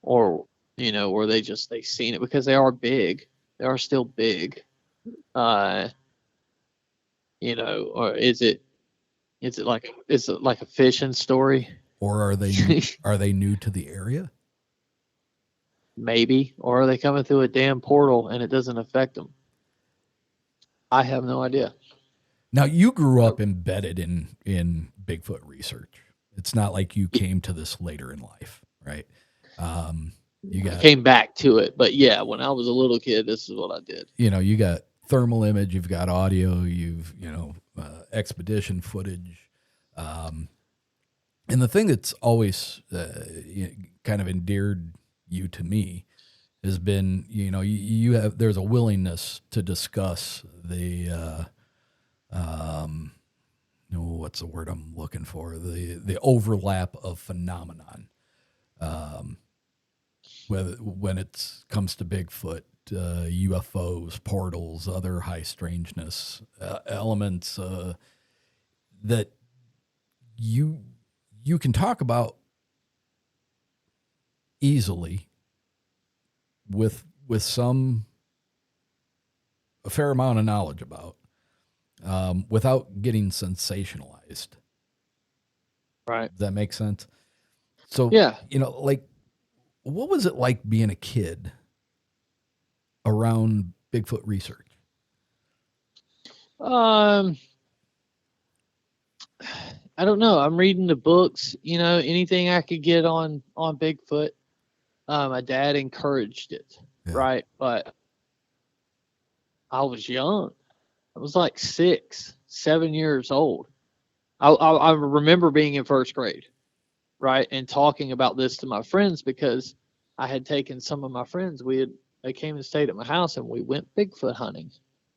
Speaker 2: Or, were they seen it? Because they are big. They are still big. Or is it like a fishing story?
Speaker 1: Or are they new to the area?
Speaker 2: Maybe. Or are they coming through a damn portal and it doesn't affect them? I have no idea.
Speaker 1: Now, you grew up embedded in Bigfoot research. It's not like you came to this later in life, right? I
Speaker 2: came back to it, but yeah, when I was a little kid, this is what I did.
Speaker 1: You got thermal image, you've got audio, you've expedition footage, and the thing that's always kind of endeared you to me has been there's a willingness to discuss the what's the word I'm looking for, the overlap of phenomenon, when it comes to Bigfoot, UFOs, portals, other high strangeness elements that you can talk about easily with a fair amount of knowledge about, without getting sensationalized.
Speaker 2: Right.
Speaker 1: Does that make sense? So,
Speaker 2: yeah.
Speaker 1: Like, what was it like being a kid around Bigfoot research?
Speaker 2: I don't know. I'm reading the books, anything I could get on Bigfoot. My dad encouraged it, right? But I was young. I was like 6, 7 years old. I remember being in first grade, right? And talking about this to my friends because I had taken some of my friends. They came and stayed at my house and we went Bigfoot hunting.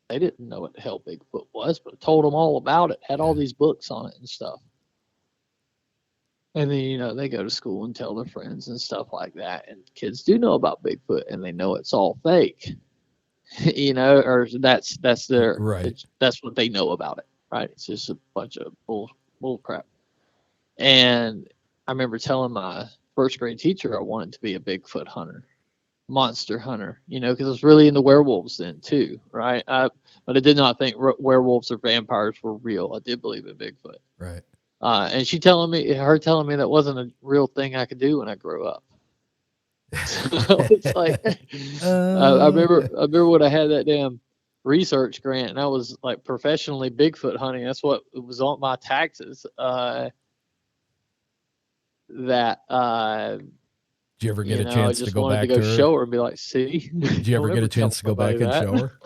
Speaker 2: They didn't know what the hell Bigfoot was, but I told them all about it. Had all these books on it and stuff. And then, they go to school and tell their friends and stuff like that. And kids do know about Bigfoot and they know it's all fake, or that's their,
Speaker 1: right.
Speaker 2: That's what they know about it. Right. It's just a bunch of bull crap. And I remember telling my first grade teacher I wanted to be a Bigfoot hunter, monster hunter, because I was really into werewolves then too. Right. But I did not think werewolves or vampires were real. I did believe in Bigfoot.
Speaker 1: Right.
Speaker 2: And her telling me that wasn't a real thing I could do when I grew up. So it's like, I remember when I had that damn research grant and I was like professionally Bigfoot hunting. That's what it was on my taxes.
Speaker 1: Did you ever get a chance to go back
Speaker 2: to her? Show her and be like, see?
Speaker 1: Did you ever get a chance to go back and show her?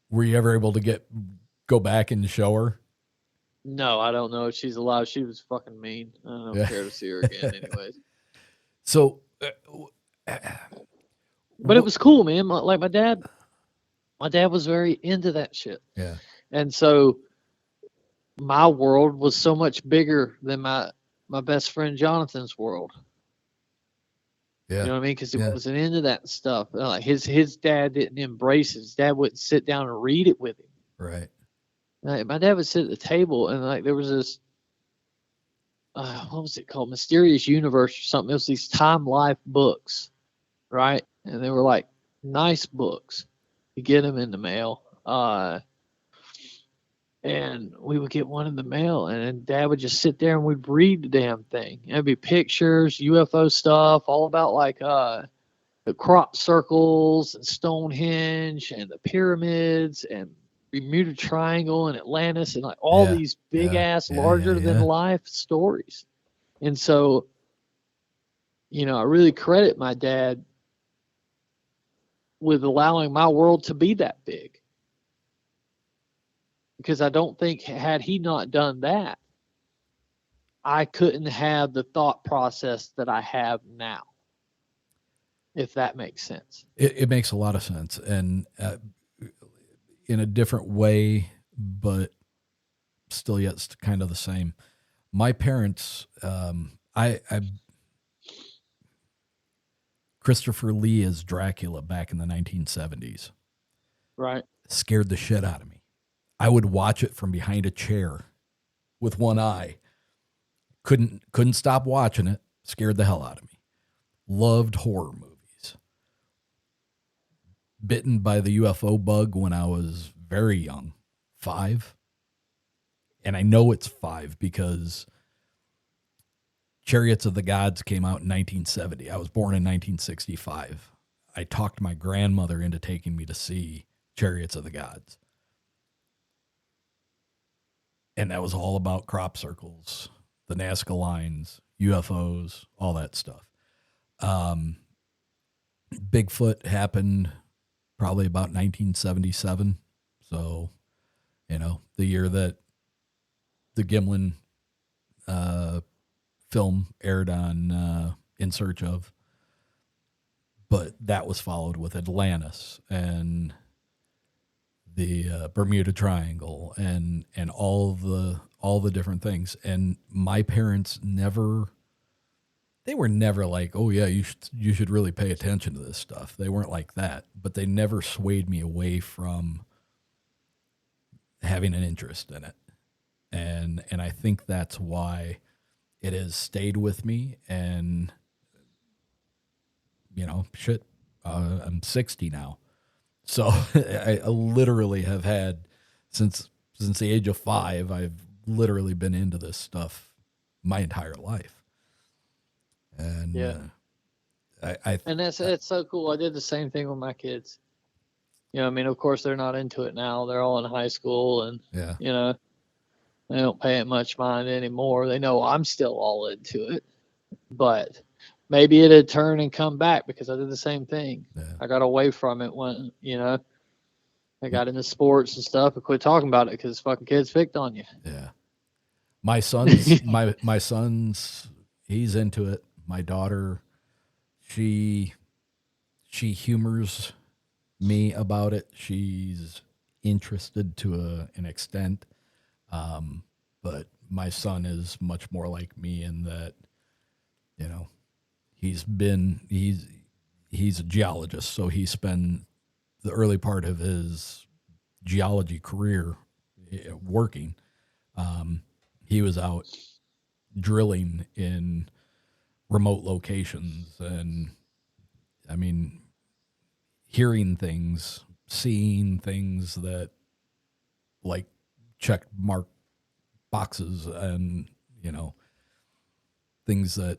Speaker 1: Were you ever able to go back and show her?
Speaker 2: No, I don't know if she's alive. She was fucking mean. I don't care to see her again anyways.
Speaker 1: So
Speaker 2: But it was cool, man. Like my dad was very into that shit.
Speaker 1: Yeah.
Speaker 2: And so my world was so much bigger than my best friend Jonathan's world.
Speaker 1: Yeah.
Speaker 2: You know what I mean? Because he wasn't into that stuff. Like his dad didn't embrace it. His dad wouldn't sit down and read it with him.
Speaker 1: Right.
Speaker 2: Like, my dad would sit at the table, and like there was this, what was it called? Mysterious Universe or something. It was these Time Life books, right? And they were like nice books. You get them in the mail. And we would get one in the mail, and then Dad would just sit there and we'd read the damn thing. It'd be pictures, UFO stuff, all about like the crop circles and Stonehenge and the pyramids and Bermuda Triangle and Atlantis and like all these big ass, larger than life stories. And so, you know, I really credit my dad with allowing my world to be that big. Because I don't think had he not done that, I couldn't have the thought process that I have now, if that makes sense.
Speaker 1: It makes a lot of sense, and in a different way, but still yet kind of the same. My parents, Christopher Lee as Dracula back in the 1970s.
Speaker 2: Right.
Speaker 1: Scared the shit out of me. I would watch it from behind a chair with one eye. Couldn't stop watching it. Scared the hell out of me. Loved horror movies. Bitten by the UFO bug when I was very young, 5. And I know it's 5 because Chariots of the Gods came out in 1970. I was born in 1965. I talked my grandmother into taking me to see Chariots of the Gods. And that was all about crop circles, the Nazca lines, UFOs, all that stuff. Bigfoot happened probably about 1977. So, you know, the year that the Gimlin film aired on In Search Of. But that was followed with Atlantis and the Bermuda Triangle and all the different things. And my parents they were never like, oh yeah, you should really pay attention to this stuff. They weren't like that, but they never swayed me away from having an interest in it. And I think that's why it has stayed with me. And, you know, shit, I'm 60 now. So I literally have had, since the age of 5, I've literally been into this stuff my entire life. And
Speaker 2: and it's so cool. I did the same thing with my kids. You know, I mean, of course they're not into it now. They're all in high school, and you know, they don't pay it much mind anymore. They know I'm still all into it, but maybe it'd turn and come back because I did the same thing. Yeah. I got away from it when, you know, I got into sports and stuff and quit talking about it because fucking kids picked on you.
Speaker 1: Yeah. My son's, my son's, he's into it. My daughter, she humors me about it. She's interested to an extent. But my son is much more like me in that, you know, he's a geologist, so he spent the early part of his geology career working. He was out drilling in remote locations, and I mean, hearing things, seeing things that like check mark boxes, and you know, things that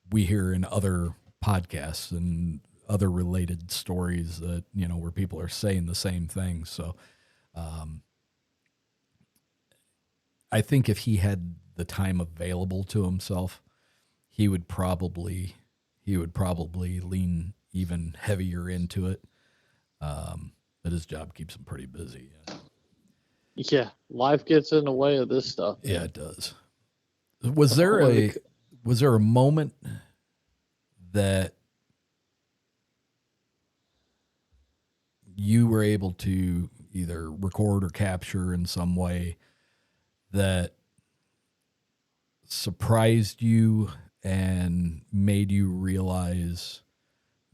Speaker 1: we hear in other podcasts and other related stories that, you know, where people are saying the same thing. So, I think if he had the time available to himself, he would probably lean even heavier into it. But his job keeps him pretty busy.
Speaker 2: Yeah. Life gets in the way of this stuff.
Speaker 1: Yeah, it does. Was there a moment that you were able to either record or capture in some way that surprised you and made you realize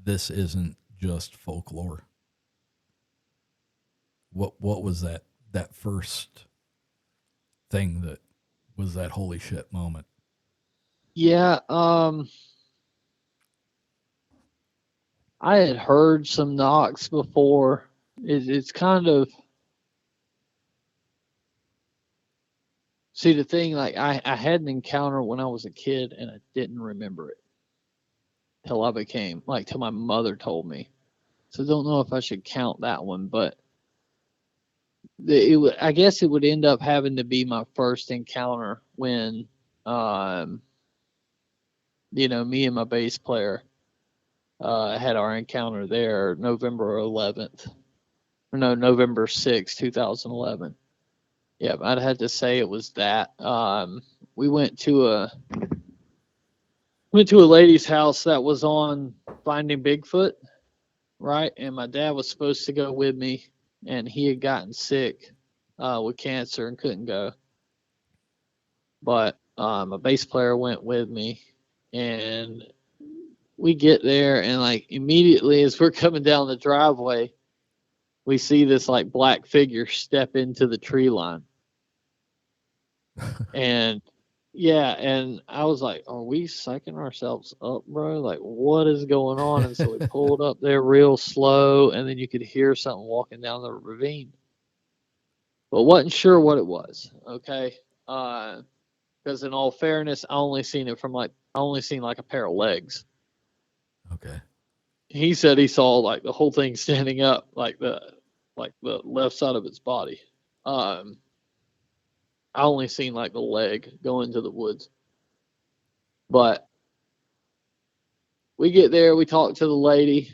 Speaker 1: this isn't just folklore? What was that first thing that was that holy shit moment?
Speaker 2: Yeah, I had heard some knocks before. It's kind of, see, the thing, like, I had an encounter when I was a kid and I didn't remember it till I became, like, till my mother told me. So I don't know if I should count that one, but I guess it would end up having to be my first encounter when, me and my bass player had our encounter there November 11th. No, November 6th, 2011. Yeah, I'd have to say it was that. We went to a lady's house that was on Finding Bigfoot, right? And my dad was supposed to go with me, and he had gotten sick with cancer and couldn't go. But my bass player went with me, and we get there, and like immediately as we're coming down the driveway, we see this like black figure step into the tree line. And yeah, and I was like, are we psyching ourselves up, bro? Like, what is going on? And so we pulled up there real slow, and then you could hear something walking down the ravine. But wasn't sure what it was, okay? Because in all fairness, I only seen like a pair of legs.
Speaker 1: Okay.
Speaker 2: He said he saw like the whole thing standing up, like the left side of its body. I only seen like the leg go into the woods. But we get there, we talk to the lady,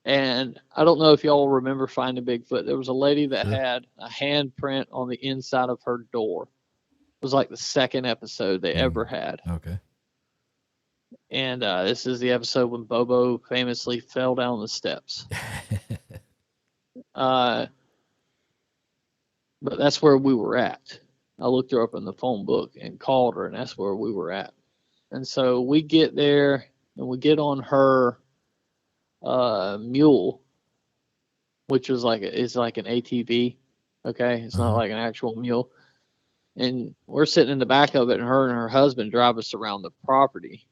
Speaker 2: and I don't know if y'all remember Finding Bigfoot. There was a lady that had a handprint on the inside of her door. It was like the second episode they ever had.
Speaker 1: Okay.
Speaker 2: And this is the episode when Bobo famously fell down the steps. But that's where we were at. I looked her up in the phone book and called her, and that's where we were at. And so we get there, and we get on her mule, which is like an ATV. Okay, it's not like an actual mule. And we're sitting in the back of it, and her husband drive us around the property.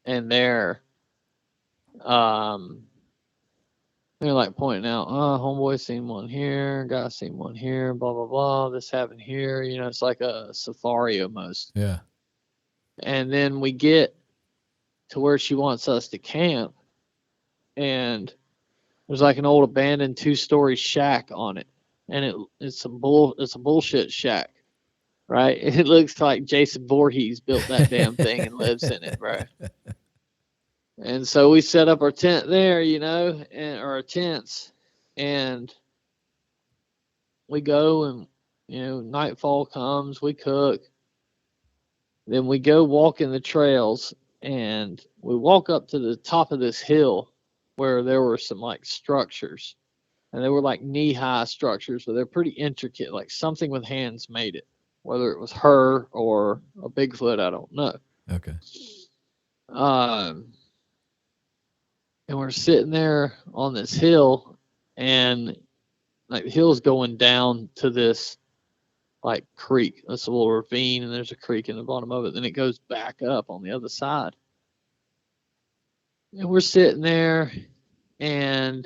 Speaker 2: And they're like pointing out, oh, homeboy seen one here, guy seen one here, blah blah blah, this happened here. It's like a safari almost.
Speaker 1: Yeah. And
Speaker 2: then we get to where she wants us to camp, and there's like an old abandoned 2-story shack on it, and it's a bullshit shack, right? It looks like Jason Voorhees built that damn thing and lives in it, bro. And so we set up our tent there, or our tents, and we go, and nightfall comes, we cook, then we go walk in the trails, and we walk up to the top of this hill where there were some like structures, and they were like knee-high structures, but they're pretty intricate, like something with hands made it. Whether it was her or a Bigfoot, I don't know.
Speaker 1: Okay.
Speaker 2: And we're sitting there on this hill, and like the hill's going down to this like creek. That's a little ravine, and there's a creek in the bottom of it. Then it goes back up on the other side. And we're sitting there, and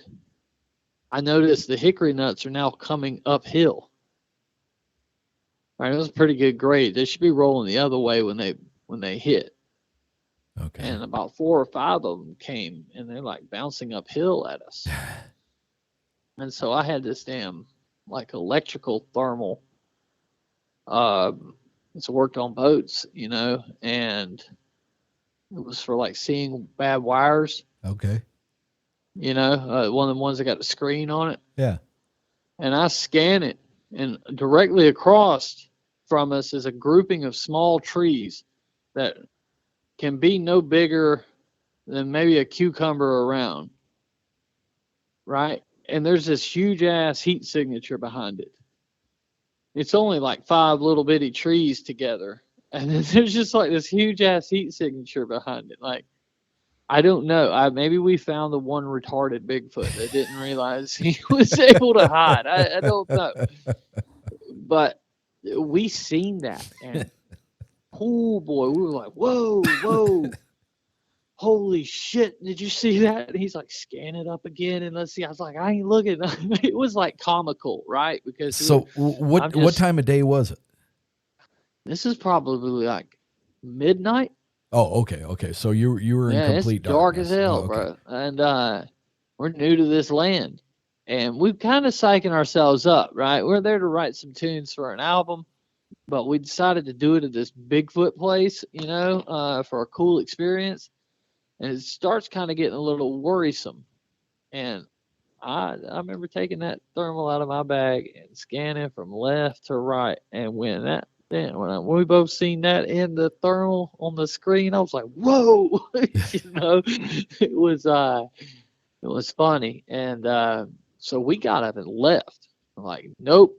Speaker 2: I noticed the hickory nuts are now coming uphill. All right, it was a pretty good grade. They should be rolling the other way when they hit.
Speaker 1: Okay.
Speaker 2: And about 4 or 5 of them came, and they're like bouncing uphill at us. And so I had this damn like electrical thermal. It's worked on boats, and it was for like seeing bad wires.
Speaker 1: Okay.
Speaker 2: One of the ones that got the screen on it.
Speaker 1: Yeah.
Speaker 2: And I scan it, and directly across from us is a grouping of small trees that can be no bigger than maybe a cucumber around, right? and there's this huge ass heat signature behind it. It's only like 5 little bitty trees together, and then there's just like this huge ass heat signature behind it. Like, I don't know. Maybe we found the one retarded Bigfoot that didn't realize he was able to hide. I don't know, but we seen that, and oh boy, we were like, whoa, whoa. Holy shit, did you see that? And he's like, scan it up again and let's see. I was like, I ain't looking. It was like comical, right? Because
Speaker 1: So what time of day was it?
Speaker 2: This is probably like midnight.
Speaker 1: Oh, okay. So you were in complete
Speaker 2: it's dark
Speaker 1: darkness.
Speaker 2: as hell,
Speaker 1: okay.
Speaker 2: bro. And we're new to this land. And we've kind of psyching ourselves up, right? We're there to write some tunes for an album, but we decided to do it at this Bigfoot place, for a cool experience. And it starts kind of getting a little worrisome. And I remember taking that thermal out of my bag and scanning from left to right. And when we both seen that in the thermal on the screen, I was like, "Whoa!" It was funny. And so we got up and left. I'm like, nope,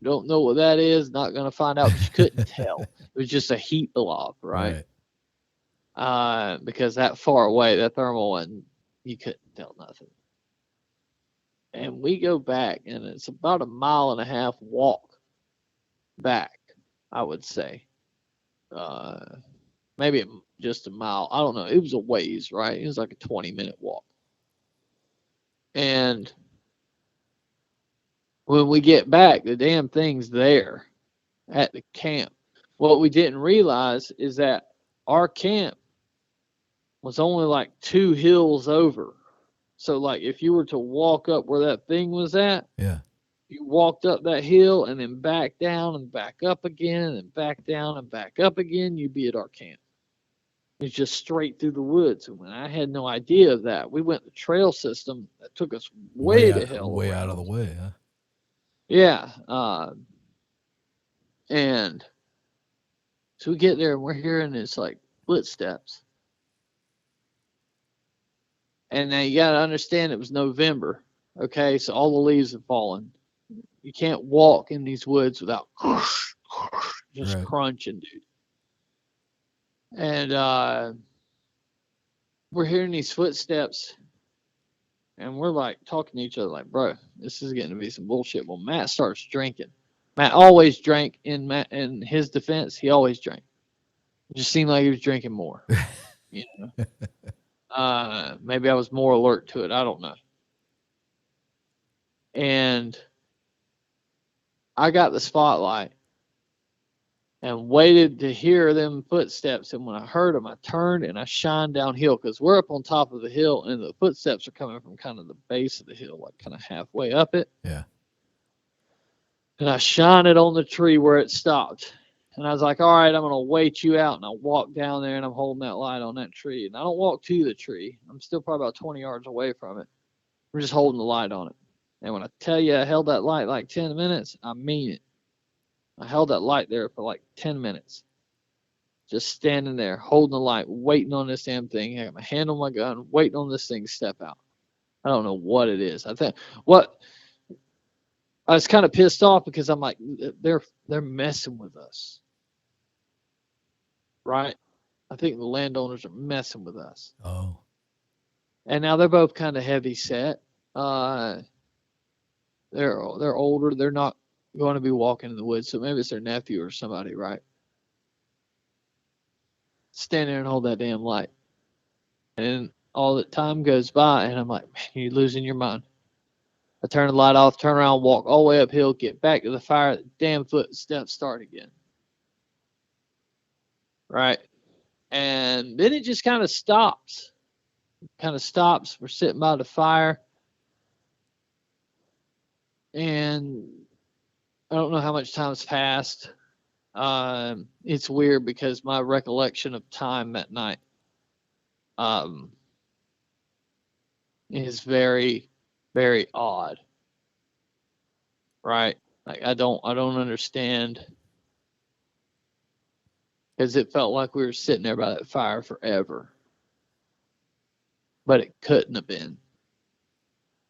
Speaker 2: don't know what that is. Not gonna find out. But you couldn't tell. It was just a heat blob, right? Because that far away, that thermal one, you couldn't tell nothing. And we go back, and it's about 1.5 mile walk back, I would say. Maybe just a mile. I don't know. It was a ways, right? It was like a 20-minute walk. And when we get back, the damn thing's there at the camp. What we didn't realize is that our camp was only like 2 hills over. So, like, if you were to walk up where that thing was at, you walked up that hill and then back down and back up again and then back down and back up again, you'd be at our camp. It's just straight through the woods. And when I had no idea of that, we went the trail system that took us way to hell.
Speaker 1: Way out of the way, huh?
Speaker 2: Yeah. And so we get there and we're hearing this like footsteps. And now you got to understand it was November. Okay. So all the leaves have fallen. You can't walk in these woods without just crunching, dude. And we're hearing these footsteps, and we're like talking to each other, like, bro, this is getting to be some bullshit. Well, Matt starts drinking. Matt always drank. In his defense, he always drank. It just seemed like he was drinking more. Maybe I was more alert to it. I don't know. And I got the spotlight and waited to hear them footsteps. And when I heard them, I turned and I shined downhill because we're up on top of the hill and the footsteps are coming from kind of the base of the hill, like kind of halfway up it.
Speaker 1: Yeah.
Speaker 2: And I shine it on the tree where it stopped. And I was like, all right, I'm going to wait you out. And I walk down there and I'm holding that light on that tree. And I don't walk to the tree. I'm still probably about 20 yards away from it. We're just holding the light on it. And when I tell you I held that light like 10 minutes, I mean it. I held that light there for like 10 minutes. Just standing there, holding the light, waiting on this damn thing. I got my hand on my gun, waiting on this thing to step out. I don't know what it is. I was kind of pissed off because I'm like, they're messing with us. Right? I think the landowners are messing with us.
Speaker 1: Oh.
Speaker 2: And now they're both kind of heavy set. They're older. They're not going to be walking in the woods, so maybe it's their nephew or somebody, right? Stand there and hold that damn light. And all the time goes by, and I'm like, man, you're losing your mind. I turn the light off, turn around, walk all the way uphill, get back to the fire, the damn footsteps start again. Right? And then it just kind of stops. We're sitting by the fire. And I don't know how much time's passed. It's weird because my recollection of time that night is very, very odd. Right? Like I don't understand, because it felt like we were sitting there by that fire forever. But it couldn't have been.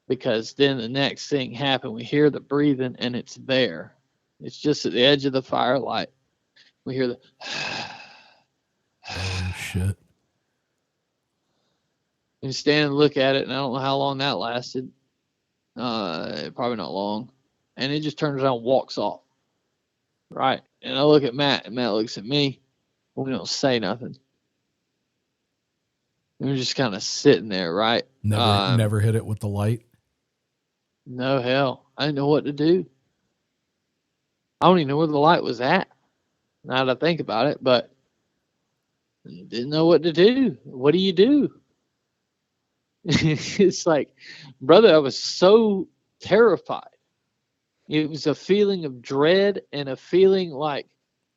Speaker 2: because then the next thing happened. We hear the breathing, and it's there. It's just at the edge of the firelight. We hear the
Speaker 1: Oh, shit.
Speaker 2: and stand and look at it, and I don't know how long that lasted. Probably not long. And it just turns around and walks off. Right. And I look at Matt, and Matt looks at me. We don't say nothing. We're just kind of sitting there, right?
Speaker 1: Never hit it with the light.
Speaker 2: No, hell. I didn't know what to do. I don't even know where the light was at, now that I think about it, but didn't know what to do. What do you do? It's like, brother, I was so terrified. It was a feeling of dread and a feeling like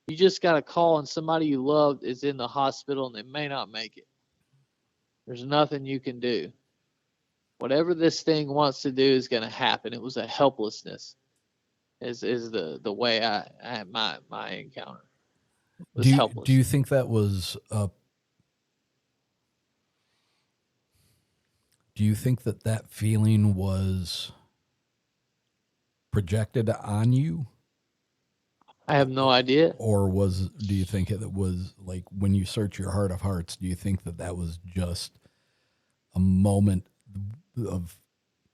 Speaker 2: you just got a call and somebody you loved is in the hospital and they may not make it. There's nothing you can do. Whatever this thing wants to do is going to happen. It was a helplessness is the way I had my encounter. Was helpless.
Speaker 1: Do you think that was do you think that feeling was projected on you?
Speaker 2: I have no idea.
Speaker 1: Or do you think it was like when you search your heart of hearts, do you think that was just a moment of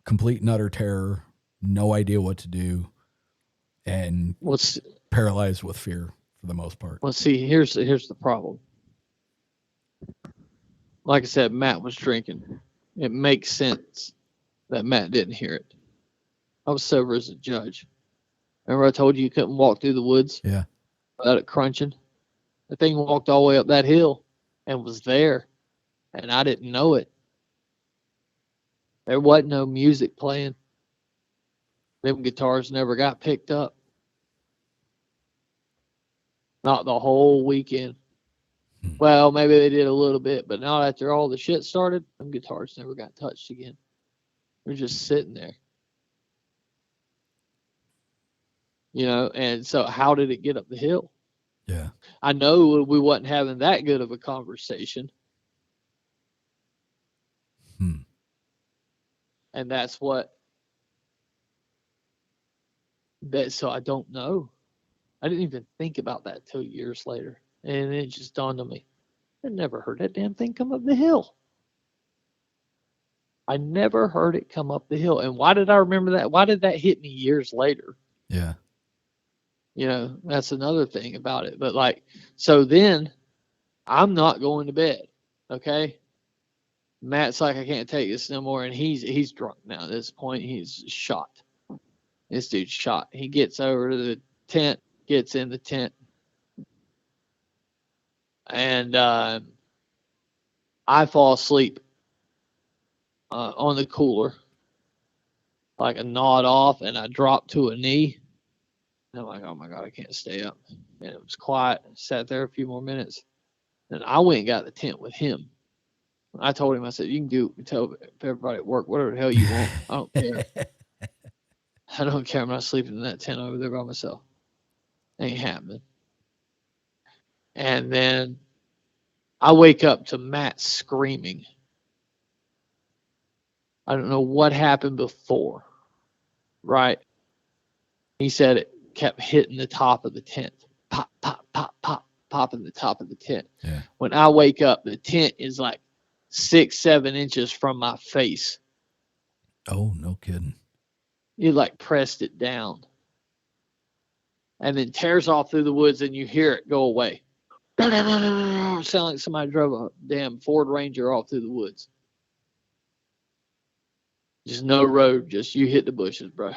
Speaker 1: complete and utter terror, no idea what to do, and paralyzed with fear for the most part?
Speaker 2: Well, see, here's the problem. Like I said, Matt was drinking. It makes sense that Matt didn't hear it. I was sober as a judge. Remember I told you couldn't walk through the woods?
Speaker 1: Yeah.
Speaker 2: Without it crunching? The thing walked all the way up that hill and was there, and I didn't know it. There wasn't no music playing. Them guitars never got picked up. Not the whole weekend. Well, maybe they did a little bit, but not after all the shit started. Them guitars never got touched again. They're just sitting there. You know, and so how did it get up the hill?
Speaker 1: Yeah.
Speaker 2: I know we wasn't having that good of a conversation. And that's so I don't know. I didn't even think about that till years later. And it just dawned on me. I never heard that damn thing come up the hill. I never heard it come up the hill. And why did I remember that? Why did that hit me years later?
Speaker 1: Yeah.
Speaker 2: You know, that's another thing about it. But like, so then I'm not going to bed. Okay. Matt's like, I can't take this no more. And he's drunk now at this point. He's shot. This dude's shot. He gets over to the tent, gets in the tent. And I fall asleep on the cooler, like a nod off, and I drop to a knee. And I'm like, oh my God, I can't stay up. And it was quiet. I sat there a few more minutes. And I went and got the tent with him. I told him, I said, you can tell everybody at work whatever the hell you want. I don't care. I don't care. I'm not sleeping in that tent over there by myself. Ain't happening. And then I wake up to Matt screaming. I don't know what happened before, right? He said it kept hitting the top of the tent. Pop, pop, pop, pop, popping the top of the tent.
Speaker 1: Yeah.
Speaker 2: When I wake up, the tent is like 6-7 inches from my face.
Speaker 1: Oh, no kidding.
Speaker 2: He like pressed it down. And then tears off through the woods, and you hear it go away. Sound like somebody drove a damn Ford Ranger off through the woods. Just no road, just you hit the bushes, bro.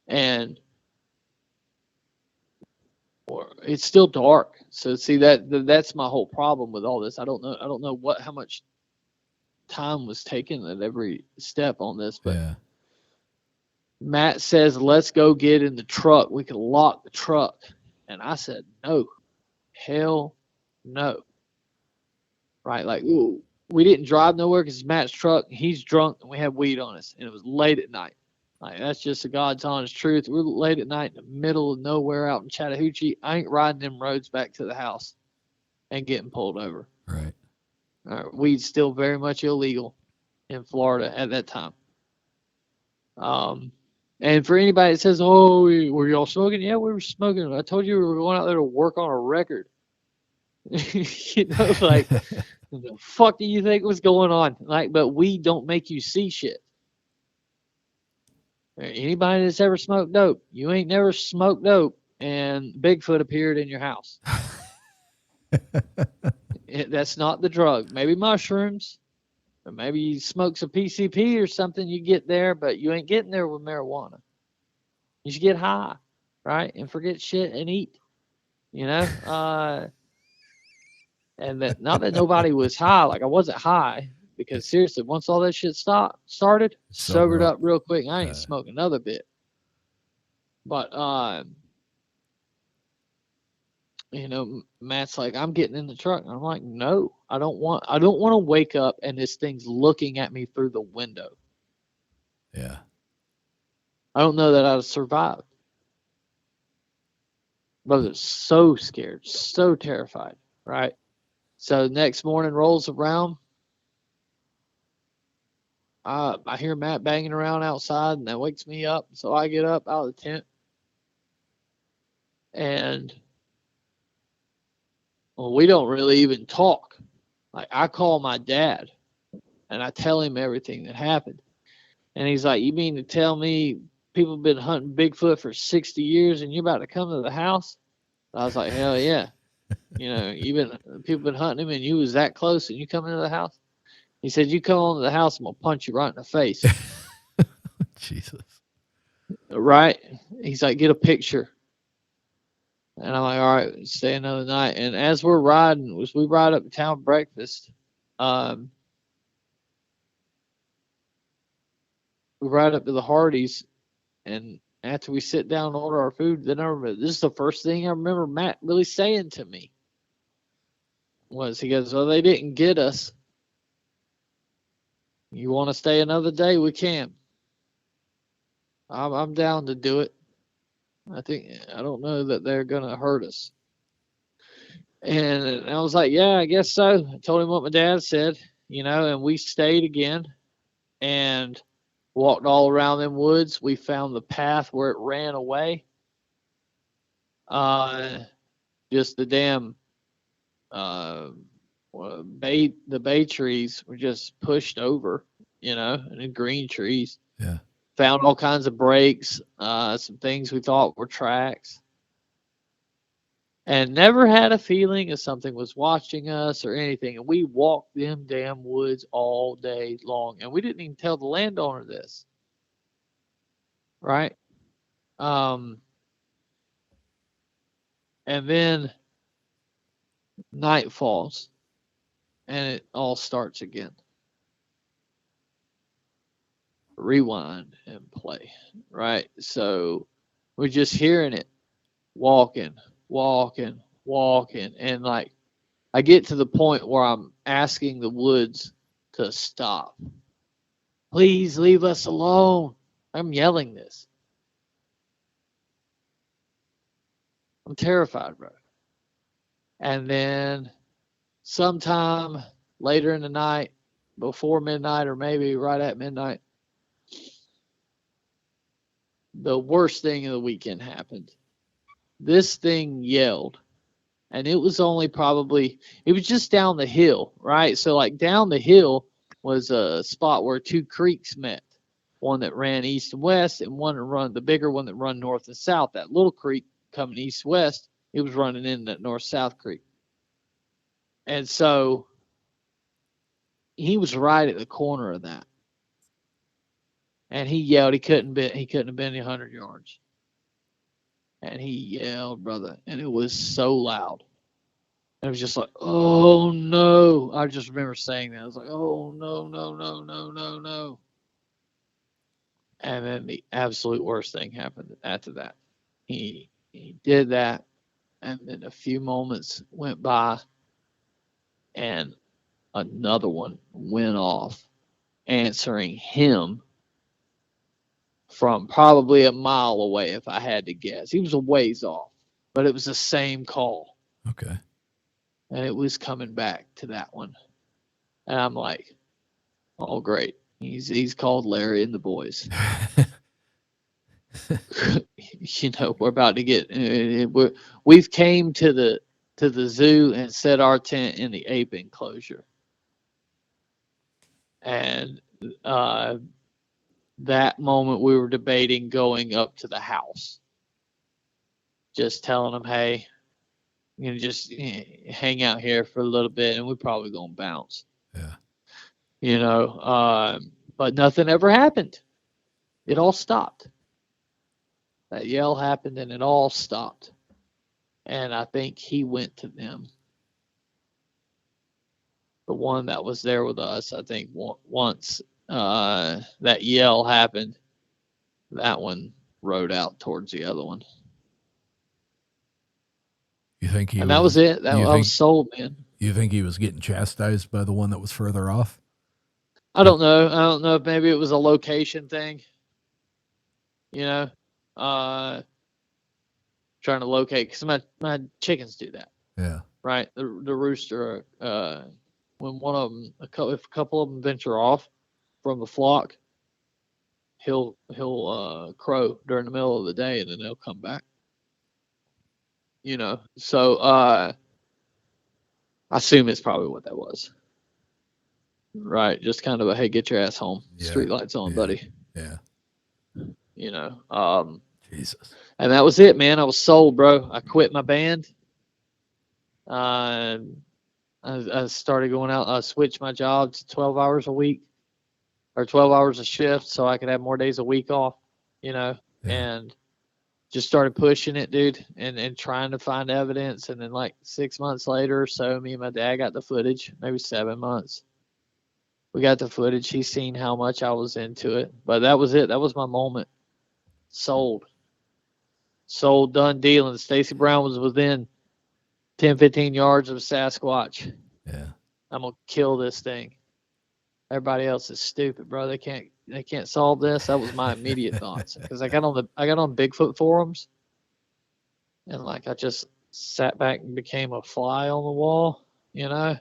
Speaker 2: And it's still dark. So see that's my whole problem with all this. I don't know how much time was taken at every step on this, but
Speaker 1: yeah.
Speaker 2: Matt says, let's go get in the truck. We can lock the truck. And I said, no, hell no. Right. Like, ooh, we didn't drive nowhere because it's Matt's truck. He's drunk and we had weed on us. And it was late at night. Like, that's just the God's honest truth. We're late at night in the middle of nowhere out in Chattahoochee. I ain't riding them roads back to the house and getting pulled over.
Speaker 1: Right.
Speaker 2: Weed's still very much illegal. in Florida at that time. And for anybody that says, "Oh, were y'all smoking?" Yeah, we were smoking. I told you we were going out there to work on a record. You know, like, what the fuck do you think was going on? Like, but we don't make you see shit. Anybody that's ever smoked dope, you ain't never smoked dope and Bigfoot appeared in your house. That's not the drug. Maybe mushrooms, or maybe you smoke some PCP or something, you get there, but you ain't getting there with marijuana. You should get high, right? And forget shit and eat, you know? And that, not that nobody was high, like I wasn't high, because seriously, once all that shit started, sobered up real quick. I ain't smoking another bit. But, you know, Matt's like, I'm getting in the truck. And I'm like, no, I don't want to wake up and this thing's looking at me through the window.
Speaker 1: Yeah.
Speaker 2: I don't know that I'd have survived. But I was so scared, so terrified, right? So next morning rolls around. I hear Matt banging around outside, and that wakes me up. So I get up out of the tent. And well, we don't really even talk. Like, I call my dad, and I tell him everything that happened. And he's like, "You mean to tell me people have been hunting Bigfoot for 60 years and you're about to come to the house?" I was like, "Hell yeah." You know, people been hunting him and you was that close and you come into the house? He said, "You come on to the house, I'm going to punch you right in the face."
Speaker 1: Jesus.
Speaker 2: Right? He's like, "Get a picture." And I'm like, "All right, stay another night." And as we're riding, as we ride up to town breakfast, we ride up to the Hardys, and after we sit down and order our food, then I remember, this is the first thing I remember Matt really saying to me, was he goes, "Well, they didn't get us. You want to stay another day? We can. I'm down to do it. I don't know that they're gonna hurt us." And I was like, "Yeah, I guess so." I told him what my dad said, you know, and we stayed again and walked all around them woods. We found the path where it ran away. Just the damn the bay trees were just pushed over, you know, and the green trees.
Speaker 1: Yeah.
Speaker 2: Found all kinds of breaks, some things we thought were tracks, and never had a feeling if something was watching us or anything. And we walked them damn woods all day long, and we didn't even tell the landowner this, right? And then night falls, and it all starts again. Rewind and play, right? So we're just hearing it, walking, and like, I get to the point where I'm asking the woods to stop. Please leave us alone. I'm yelling this. I'm terrified, bro. And then sometime later in the night, before midnight or maybe right at midnight, the worst thing of the weekend happened. This thing yelled, and it was just down the hill, right? So like down the hill was a spot where two creeks met, one that ran east and west, and the bigger one that run north and south. That little creek coming east west, it was running in that north south creek, and so he was right at the corner of that, and he yelled. He couldn't have been 100 yards, and he yelled, brother, and it was so loud. It was just like, "Oh no." I just remember saying that. I was like, "Oh no, no, no, no, no, no." And then the absolute worst thing happened after that. He did that, and then a few moments went by, and another one went off, answering him from probably a mile away, if I had to guess. He was a ways off, but it was the same call.
Speaker 1: Okay.
Speaker 2: And it was coming back to that one. And I'm like, All great. He's called Larry and the boys. We're about to get. We've came to the zoo and set our tent in the ape enclosure, and that moment we were debating going up to the house, just telling them, hey, just hang out here for a little bit, and we're probably gonna bounce.
Speaker 1: Yeah.
Speaker 2: But nothing ever happened. It all stopped. That yell happened, and it all stopped. And I think he went to them. The one that was there with us, I think once that yell happened, that one rode out towards the other one.
Speaker 1: You think he?
Speaker 2: And that was it. I was sold, man.
Speaker 1: You think he was getting chastised by the one that was further off?
Speaker 2: I don't know. I don't know if maybe it was a location thing. Trying to locate, because my chickens do that.
Speaker 1: Yeah.
Speaker 2: Right. The rooster, when one of them, if a couple of them venture off from the flock, he'll crow during the middle of the day, and then they'll come back. So I assume it's probably what that was. Right. Just kind of a, hey, get your ass home. Yeah. Street lights on, buddy.
Speaker 1: Yeah.
Speaker 2: Jesus. And that was it, man. I was sold, bro. I quit my band. I started going out. I switched my job to 12 hours a week, or 12 hours a shift, so I could have more days a week off, and just started pushing it, dude, and trying to find evidence. And then like 6 months later or so, me and my dad got the footage, maybe 7 months. We got the footage. He's seen how much I was into it. But that was it. That was my moment. Sold, done dealing. Stacy Brown was within 10, 15 yards of Sasquatch.
Speaker 1: Yeah.
Speaker 2: I'm going to kill this thing. Everybody else is stupid, bro. They can't solve this. That was my immediate thoughts. Because I got on Bigfoot forums, and like I just sat back and became a fly on the wall, I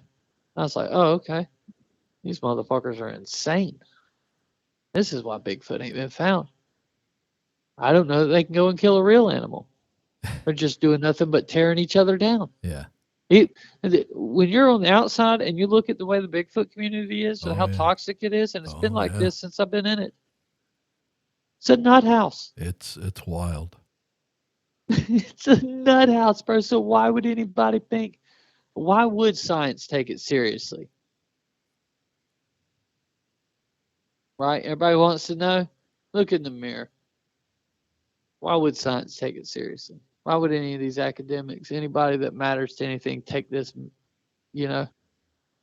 Speaker 2: was like, oh, okay. These motherfuckers are insane. This is why Bigfoot ain't been found. I don't know that they can go and kill a real animal. They're just doing nothing but tearing each other down.
Speaker 1: Yeah.
Speaker 2: When you're on the outside and you look at the way the Bigfoot community is and how toxic it is, and it's been like this since I've been in it. It's a nut house.
Speaker 1: It's wild.
Speaker 2: It's a nut house, bro. So why would anybody think? Why would science take it seriously? Right? Everybody wants to know. Look in the mirror. Why would science take it seriously? Why would any of these academics, anybody that matters to anything, take this,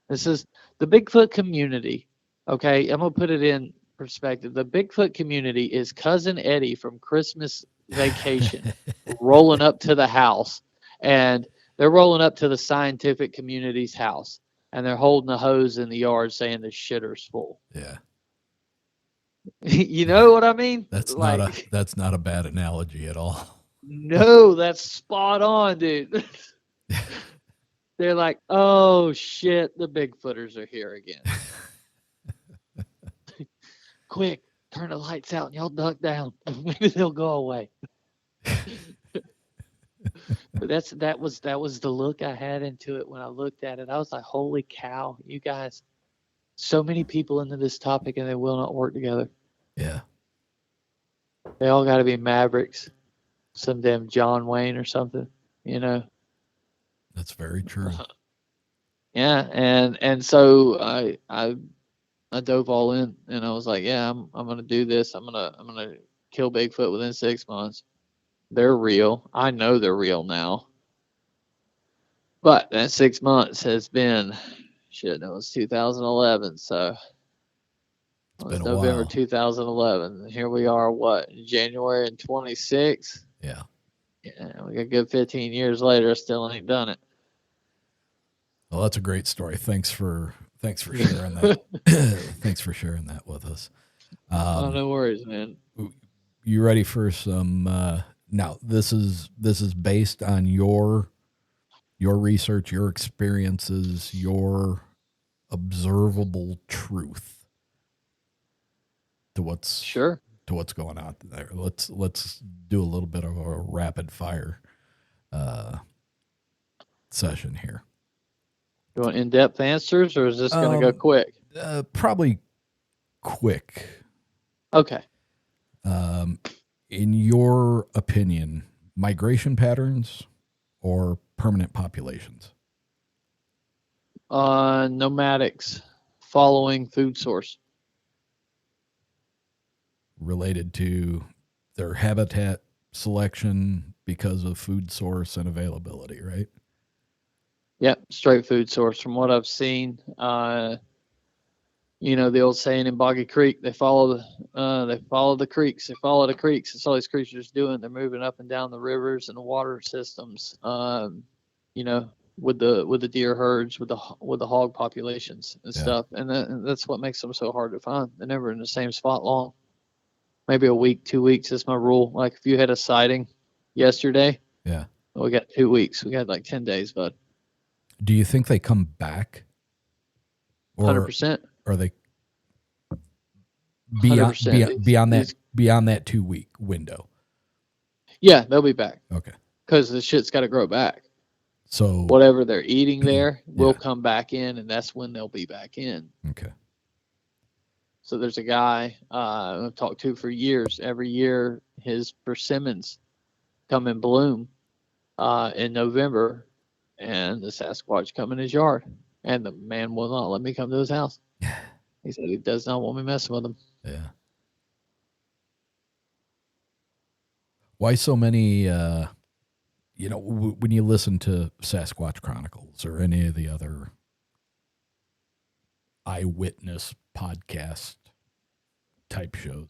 Speaker 2: This is the Bigfoot community, okay? I'm going to put it in perspective. The Bigfoot community is Cousin Eddie from Christmas Vacation rolling up to the house, and they're rolling up to the scientific community's house, and they're holding a hose in the yard saying the shitter's full.
Speaker 1: Yeah.
Speaker 2: You know what I mean?
Speaker 1: That's not a bad analogy at all.
Speaker 2: No, that's spot on, dude. They're like, oh shit, the Bigfooters are here again. Quick, turn the lights out and y'all duck down. Maybe they'll go away. But that was the look I had into it when I looked at it. I was like, holy cow, you guys, so many people into this topic and they will not work together.
Speaker 1: Yeah.
Speaker 2: They all got to be mavericks. Some damn John Wayne or something,
Speaker 1: That's very true.
Speaker 2: Yeah, and so I dove all in, and I was like, yeah, I'm gonna do this. I'm gonna kill Bigfoot within 6 months. They're real. I know they're real now. But that 6 months has been, it was 2011, so it was November 2011. Here we are, January in 26?
Speaker 1: Yeah.
Speaker 2: Yeah, we got a good 15 years later, still ain't done it.
Speaker 1: Well, that's a great story. Thanks for sharing that. Thanks for sharing that with us.
Speaker 2: No worries, man.
Speaker 1: You ready for some? Now, this is based on your research, your experiences, your observable truth. to what's
Speaker 2: Sure.
Speaker 1: to what's going on there. Let's do a little bit of a rapid fire session here.
Speaker 2: You want in-depth answers, or is this going to go quick?
Speaker 1: Probably quick.
Speaker 2: Okay.
Speaker 1: In your opinion, migration patterns or permanent populations?
Speaker 2: Nomadics following food source.
Speaker 1: Related to their habitat selection because of food source and availability, right?
Speaker 2: Yep, straight food source. From what I've seen, you know the old saying in Boggy Creek, they follow the creeks. They follow the creeks. That's all these creatures doing. They're moving up and down the rivers and the water systems. You know, with the deer herds, with the hog populations and stuff, and that's what makes them so hard to find. They're never in the same spot long. Maybe a week, 2 weeks is my rule. Like if you had a sighting yesterday, well, we got 2 weeks. We got like 10 days, bud.
Speaker 1: Do you think they come back?
Speaker 2: 100%.
Speaker 1: Are they beyond
Speaker 2: 100%.
Speaker 1: beyond that 2 week window?
Speaker 2: Yeah, they'll be back.
Speaker 1: Okay.
Speaker 2: Because the shit's got to grow back.
Speaker 1: So
Speaker 2: whatever they're eating there will come back in, and that's when they'll be back in.
Speaker 1: Okay.
Speaker 2: So there's a guy I've talked to for years. Every year, his persimmons come in bloom in November, and the Sasquatch come in his yard, and the man will not let me come to his house. He said he does not want me messing with him.
Speaker 1: Yeah. Why so many? You know, when you listen to Sasquatch Chronicles or any of the other eyewitness podcast type shows,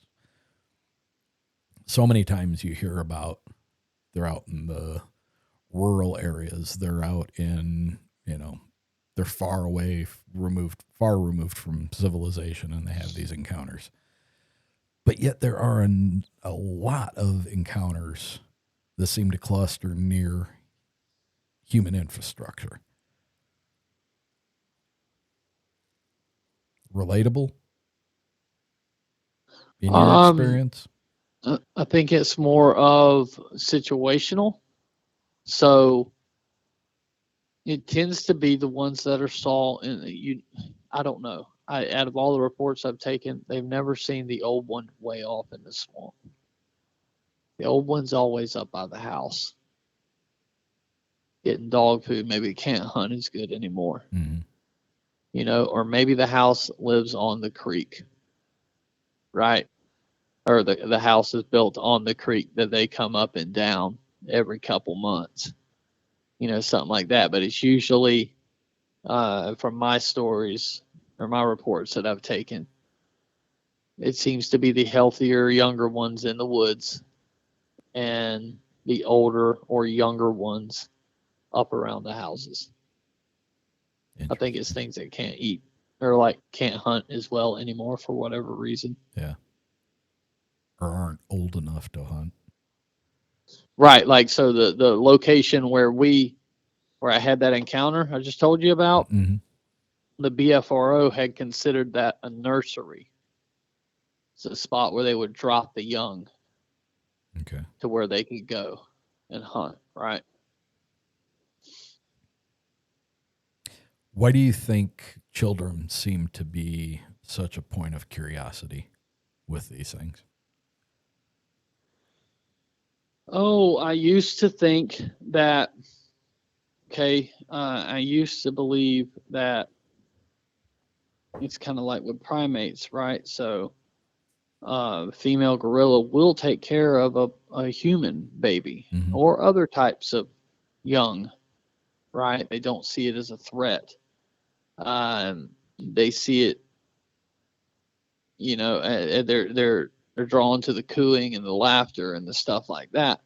Speaker 1: so many times you hear about they're out in the rural areas. They're out in, you know, they're far removed from civilization, and they have these encounters. But yet there are a lot of encounters that seem to cluster near human infrastructure. Relatable? In your experience?
Speaker 2: I think it's more of situational. So it tends to be the ones that are saw in I don't know. Out of all the reports I've taken, they've never seen the old one way off in the swamp. The old one's always up by the house, getting dog food. Maybe can't hunt as good anymore.
Speaker 1: Mm-hmm.
Speaker 2: You know, or maybe the house lives on the creek, right? Or the house is built on the creek that they come up and down every couple months. You know, something like that. But it's usually, from my stories or my reports that I've taken, it seems to be the healthier, younger ones in the woods and the older or younger ones up around the houses. I think it's things that can't eat or like can't hunt as well anymore for whatever reason.
Speaker 1: Yeah. Or aren't old enough to hunt.
Speaker 2: Right. Like, so the location where I had that encounter I just told you about, the BFRO had considered that a nursery. It's a spot where they would drop the young.
Speaker 1: Okay.
Speaker 2: To where they could go and hunt, right?
Speaker 1: Why do you think children seem to be such a point of curiosity with these things?
Speaker 2: Oh, I used to think that, I used to believe that it's kind of like with primates, right? So female gorilla will take care of a human baby or other types of young, right? They don't see it as a threat. They see it, you know, they're drawn to the cooing and the laughter and the stuff like that.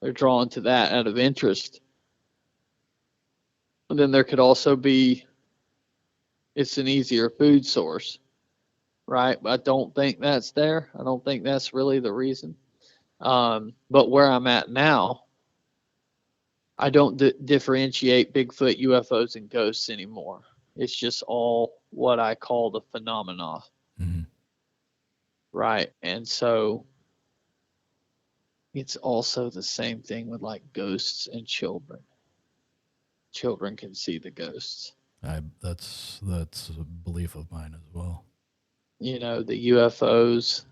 Speaker 2: They're drawn to that out of interest. And then there could also be, it's an easier food source. Right, but I don't think that's there. I don't think that's really the reason. But where I'm at now, I don't differentiate Bigfoot, UFOs, and ghosts anymore. It's just all what I call the phenomena. right? And so it's also the same thing with like ghosts and children. Children can see the ghosts.
Speaker 1: That's a belief of mine as well.
Speaker 2: You know, the UFOs,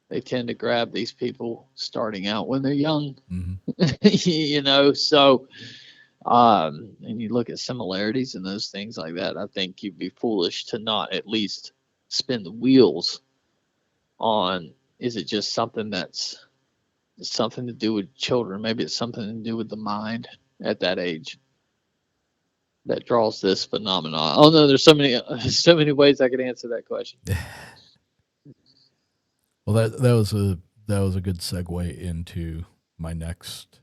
Speaker 2: they tend to grab these people starting out when they're young.
Speaker 1: Hmm.
Speaker 2: You know, so and you look at similarities and those things like that, I think you'd be foolish to not at least spin the wheels on, is it just something that's something to do with children? Maybe it's something to do with the mind at that age that draws this phenomenon. Oh no, there's so many ways I could answer that question.
Speaker 1: Well, that was a good segue into my next,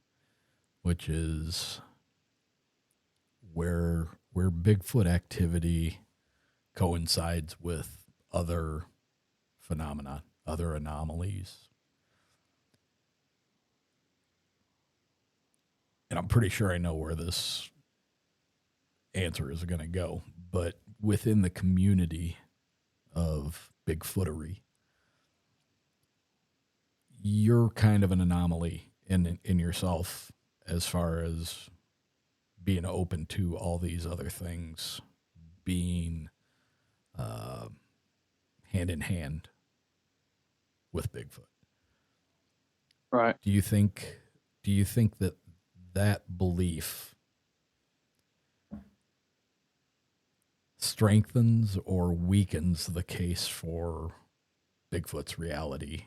Speaker 1: which is where Bigfoot activity coincides with other phenomena, other anomalies. And I'm pretty sure I know where this answer is going to go, but within the community of Bigfootery, you're kind of an anomaly in yourself as far as being open to all these other things being uh, hand in hand with Bigfoot.
Speaker 2: Right.
Speaker 1: Do you think that that belief strengthens or weakens the case for Bigfoot's reality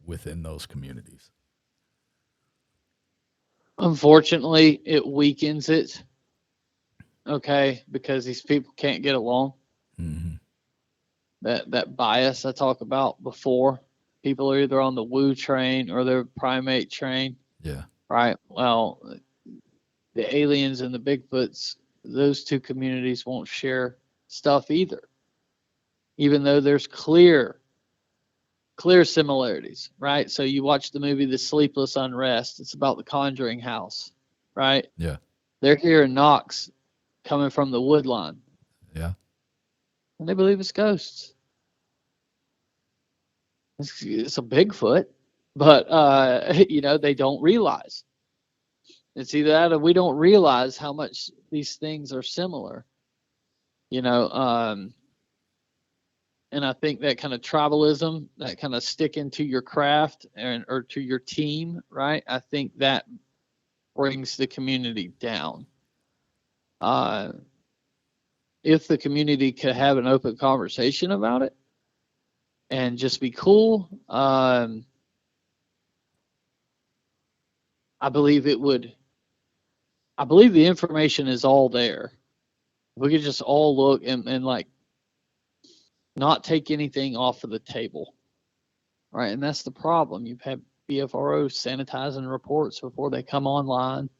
Speaker 1: within those communities?
Speaker 2: Unfortunately, it weakens it. Okay, because these people can't get along.
Speaker 1: Mm-hmm.
Speaker 2: That bias I talked about before. People are either on the woo train or they're primate train.
Speaker 1: Yeah.
Speaker 2: Right. Well, the aliens and the Bigfoots, those two communities won't share stuff either, even though there's clear similarities, right? So you watch the movie The Sleepless Unrest. It's about the Conjuring house, right?
Speaker 1: Yeah.
Speaker 2: They're hearing knocks coming from the wood line,
Speaker 1: Yeah.
Speaker 2: and they believe it's ghosts. It's a Bigfoot, but you know, they don't realize. It's either that or we don't realize how much these things are similar. You know, and I think that kind of tribalism, that kind of sticking to your craft and or to your team, right? I think that brings the community down. Uh, if the community could have an open conversation about it and just be cool, I believe it would. I believe the information is all there. We could just all look and like not take anything off of the table, right? And that's the problem. You've had BFROs sanitizing reports before they come online,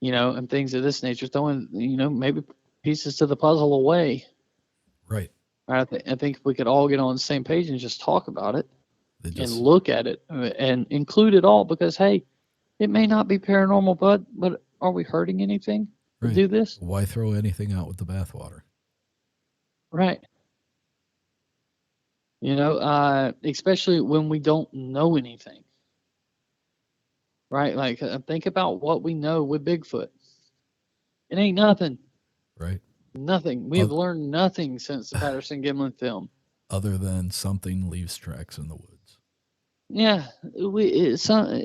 Speaker 2: you know, and things of this nature, throwing, you know, maybe pieces to the puzzle away.
Speaker 1: Right.
Speaker 2: I think if we could all get on the same page and just talk about it and look at it and include it all, because hey, it may not be paranormal, but are we hurting anything to do this?
Speaker 1: Why throw anything out with the bathwater?
Speaker 2: Right. You know, especially when we don't know anything. Right? Like, think about what we know with Bigfoot. It ain't nothing.
Speaker 1: Right.
Speaker 2: Nothing. We have learned nothing since the Patterson Gimlin film.
Speaker 1: Other than something leaves tracks in the woods.
Speaker 2: Yeah.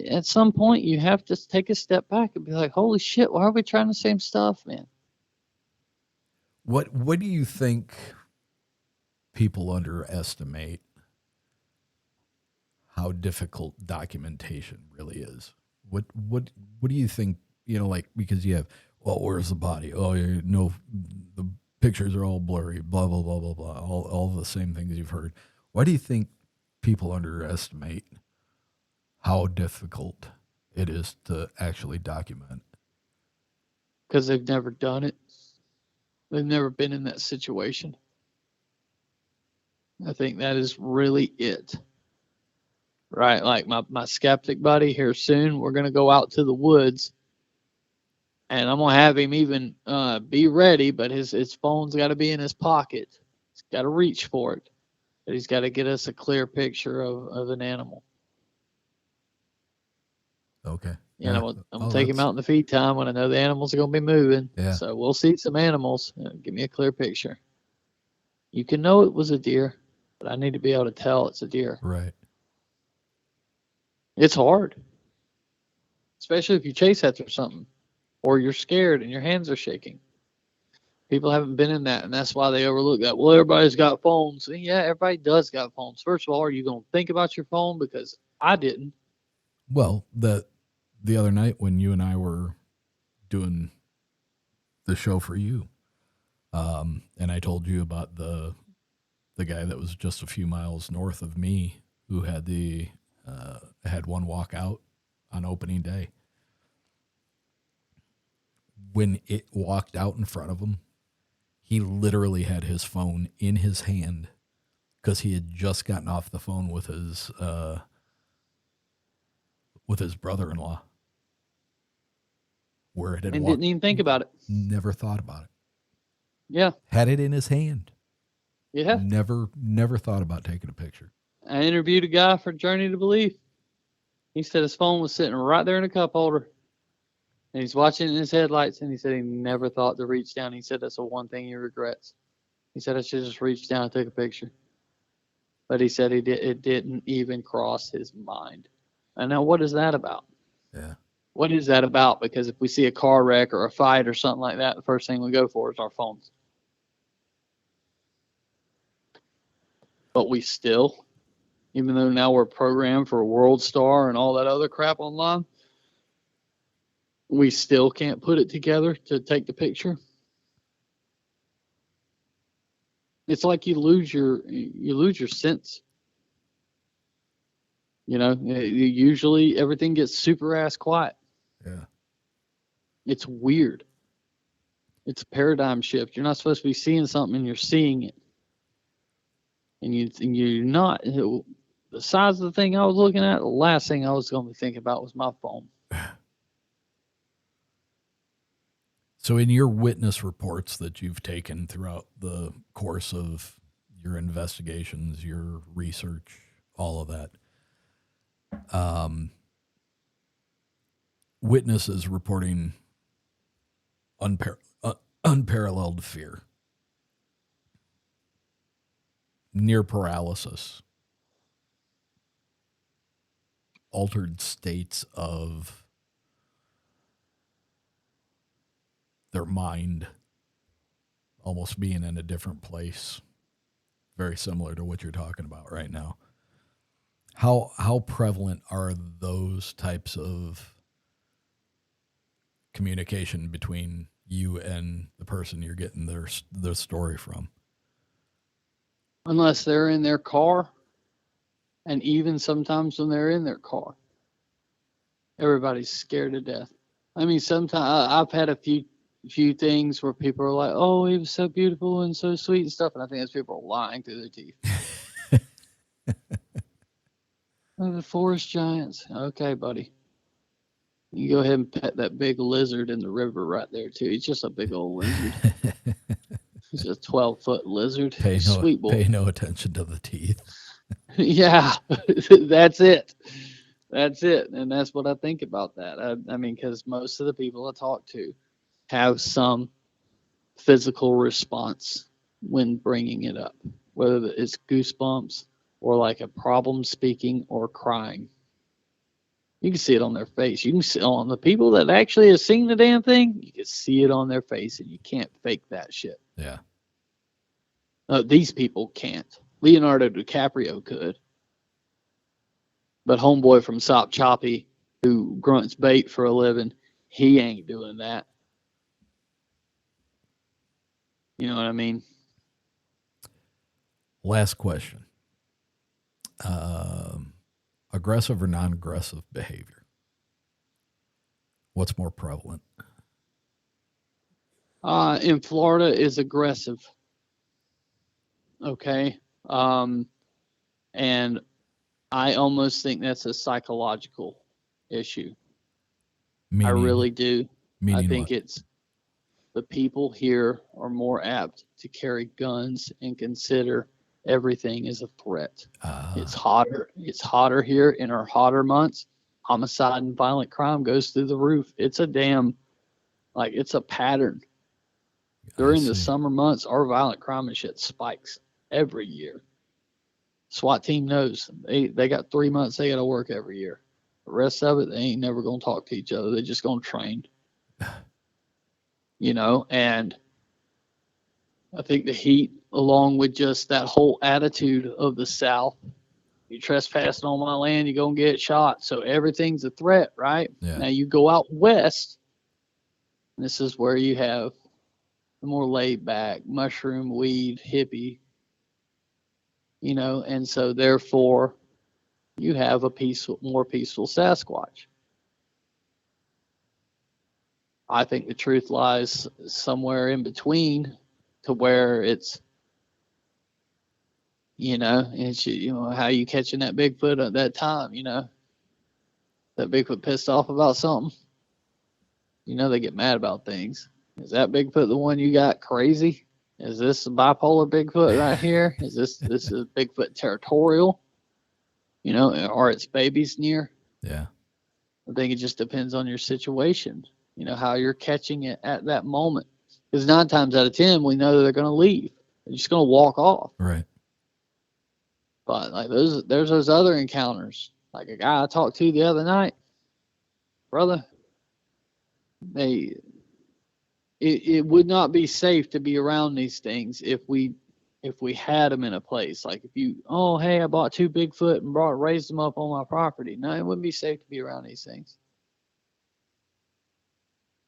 Speaker 2: At some point, you have to take a step back and be like, holy shit, why are we trying the same stuff, man?
Speaker 1: What do you think people underestimate how difficult documentation really is? What do you think, you know, like, because you have, well, where's the body? Oh, you know, the pictures are all blurry, blah, blah, blah, blah, blah, all the same things you've heard. Why do you think people underestimate how difficult it is to actually document?
Speaker 2: Because they've never done it. They've never been in that situation. I think that is really it. Right? Like my skeptic buddy here soon, we're going to go out to the woods and I'm going to have him even be ready, but his phone's got to be in his pocket. He's got to reach for it. But he's got to get us a clear picture of an animal.
Speaker 1: Okay.
Speaker 2: You know, I'm going to take him out in the feed time when I know the animals are going to be moving.
Speaker 1: Yeah.
Speaker 2: So we'll see some animals. Give me a clear picture. You can know it was a deer, but I need to be able to tell it's a deer.
Speaker 1: Right.
Speaker 2: It's hard, especially if you chase after something or you're scared and your hands are shaking. People haven't been in that, and that's why they overlook that. Well, everybody's got phones. Yeah, everybody does got phones. First of all, are you going to think about your phone? Because I didn't.
Speaker 1: Well, the other night when you and I were doing the show for you, and I told you about the guy that was just a few miles north of me who had had one walk out on opening day. When it walked out in front of him, he literally had his phone in his hand because he had just gotten off the phone with his brother-in-law. Where it had
Speaker 2: and didn't even think about it.
Speaker 1: Never thought about it.
Speaker 2: Yeah.
Speaker 1: Had it in his hand.
Speaker 2: Yeah.
Speaker 1: Never thought about taking a picture.
Speaker 2: I interviewed a guy for Journey to Belief. He said his phone was sitting right there in a cup holder. And he's watching in his headlights, and he said he never thought to reach down. He said that's the one thing he regrets. He said I should just reach down and take a picture. But he said it didn't even cross his mind. And now what is that about?
Speaker 1: Yeah.
Speaker 2: What is that about? Because if we see a car wreck or a fight or something like that, the first thing we go for is our phones. But we still, even though now we're programmed for World Star and all that other crap online, we still can't put it together to take the picture. It's like you lose your sense. You know, usually everything gets super ass quiet.
Speaker 1: Yeah.
Speaker 2: It's weird. It's a paradigm shift. You're not supposed to be seeing something and you're seeing it. And you're not. The size of the thing I was looking at, the last thing I was going to be thinking about was my phone.
Speaker 1: So in your witness reports that you've taken throughout the course of your investigations, your research, all of that, witnesses reporting unparalleled fear, near paralysis, altered states of their mind almost being in a different place, very similar to what you're talking about right now. How prevalent are those types of communication between you and the person you're getting their story from?
Speaker 2: Unless they're in their car, and even sometimes when they're in their car, everybody's scared to death. I mean, sometimes I've had a few things where people are like, "Oh, he was so beautiful and so sweet and stuff," and I think those people are lying through their teeth. Oh, the forest giants. Okay, buddy. You go ahead and pet that big lizard in the river right there too. He's just a big old lizard. He's a 12-foot lizard. Sweet boy.
Speaker 1: Pay no attention to the teeth.
Speaker 2: Yeah, that's it. That's it. And that's what I think about that. I mean, because most of the people I talk to have some physical response when bringing it up, whether it's goosebumps or like a problem speaking or crying. You can see it on their face. You can see on the people that actually have seen the damn thing, you can see it on their face, and you can't fake that shit.
Speaker 1: Yeah.
Speaker 2: These people can't. Leonardo DiCaprio could. But homeboy from Sop Choppy, who grunts bait for a living, he ain't doing that. You know what I mean?
Speaker 1: Last question. Aggressive or non-aggressive behavior? What's more prevalent?
Speaker 2: In Florida is aggressive. Okay. And I almost think that's a psychological issue. I really do. I think it's the people here are more apt to carry guns and consider everything is a threat. It's hotter. It's hotter here in our hotter months. Homicide and violent crime goes through the roof. It's a damn, like, it's a pattern. During the summer months, our violent crime and shit spikes every year. SWAT team knows. They got 3 months they got to work every year. The rest of it, they ain't never going to talk to each other. They're just going to train. You know, and I think the heat, along with just that whole attitude of the South, you trespassing on my land, you're going to get shot. So everything's a threat, right?
Speaker 1: Yeah.
Speaker 2: Now you go out west, this is where you have the more laid back, mushroom, weed, hippie, you know, and so therefore you have a more peaceful Sasquatch. I think the truth lies somewhere in between, to where it's, you know, it's, you know, how you catching that Bigfoot at that time, you know, that Bigfoot pissed off about something, you know, they get mad about things. Is that Bigfoot the one you got crazy? Is this a bipolar Bigfoot right here? Is this is Bigfoot territorial? You know, are its babies near?
Speaker 1: Yeah.
Speaker 2: I think it just depends on your situation, you know, how you're catching it at that moment. Because 9 times out of 10, we know that they're going to leave. They're just going to walk off.
Speaker 1: Right.
Speaker 2: But like there's those other encounters. Like a guy I talked to the other night, brother, it would not be safe to be around these things if we had them in a place. Like if you, oh, hey, I bought 2 Bigfoot and raised them up on my property. No, it wouldn't be safe to be around these things.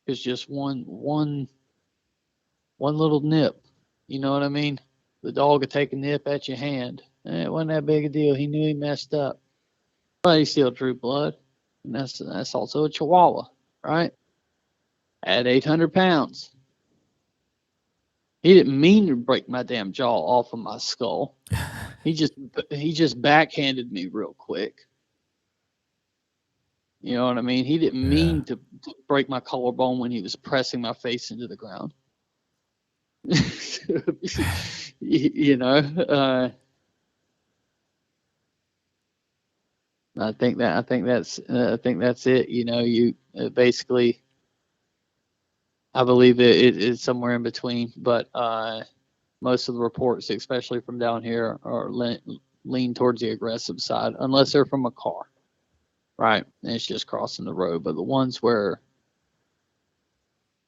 Speaker 2: It's just one little nip. You know what I mean? The dog would take a nip at your hand. It wasn't that big a deal. He knew he messed up. But he still drew blood. And that's also a Chihuahua, right? At 800 pounds. He didn't mean to break my damn jaw off of my skull. He just backhanded me real quick. You know what I mean? He didn't mean to break my collarbone when he was pressing my face into the ground. You know, I think that's it. You know, you basically, I believe it's somewhere in between, but most of the reports, especially from down here, are lean towards the aggressive side, unless they're from a car, right? And it's just crossing the road. But the ones where,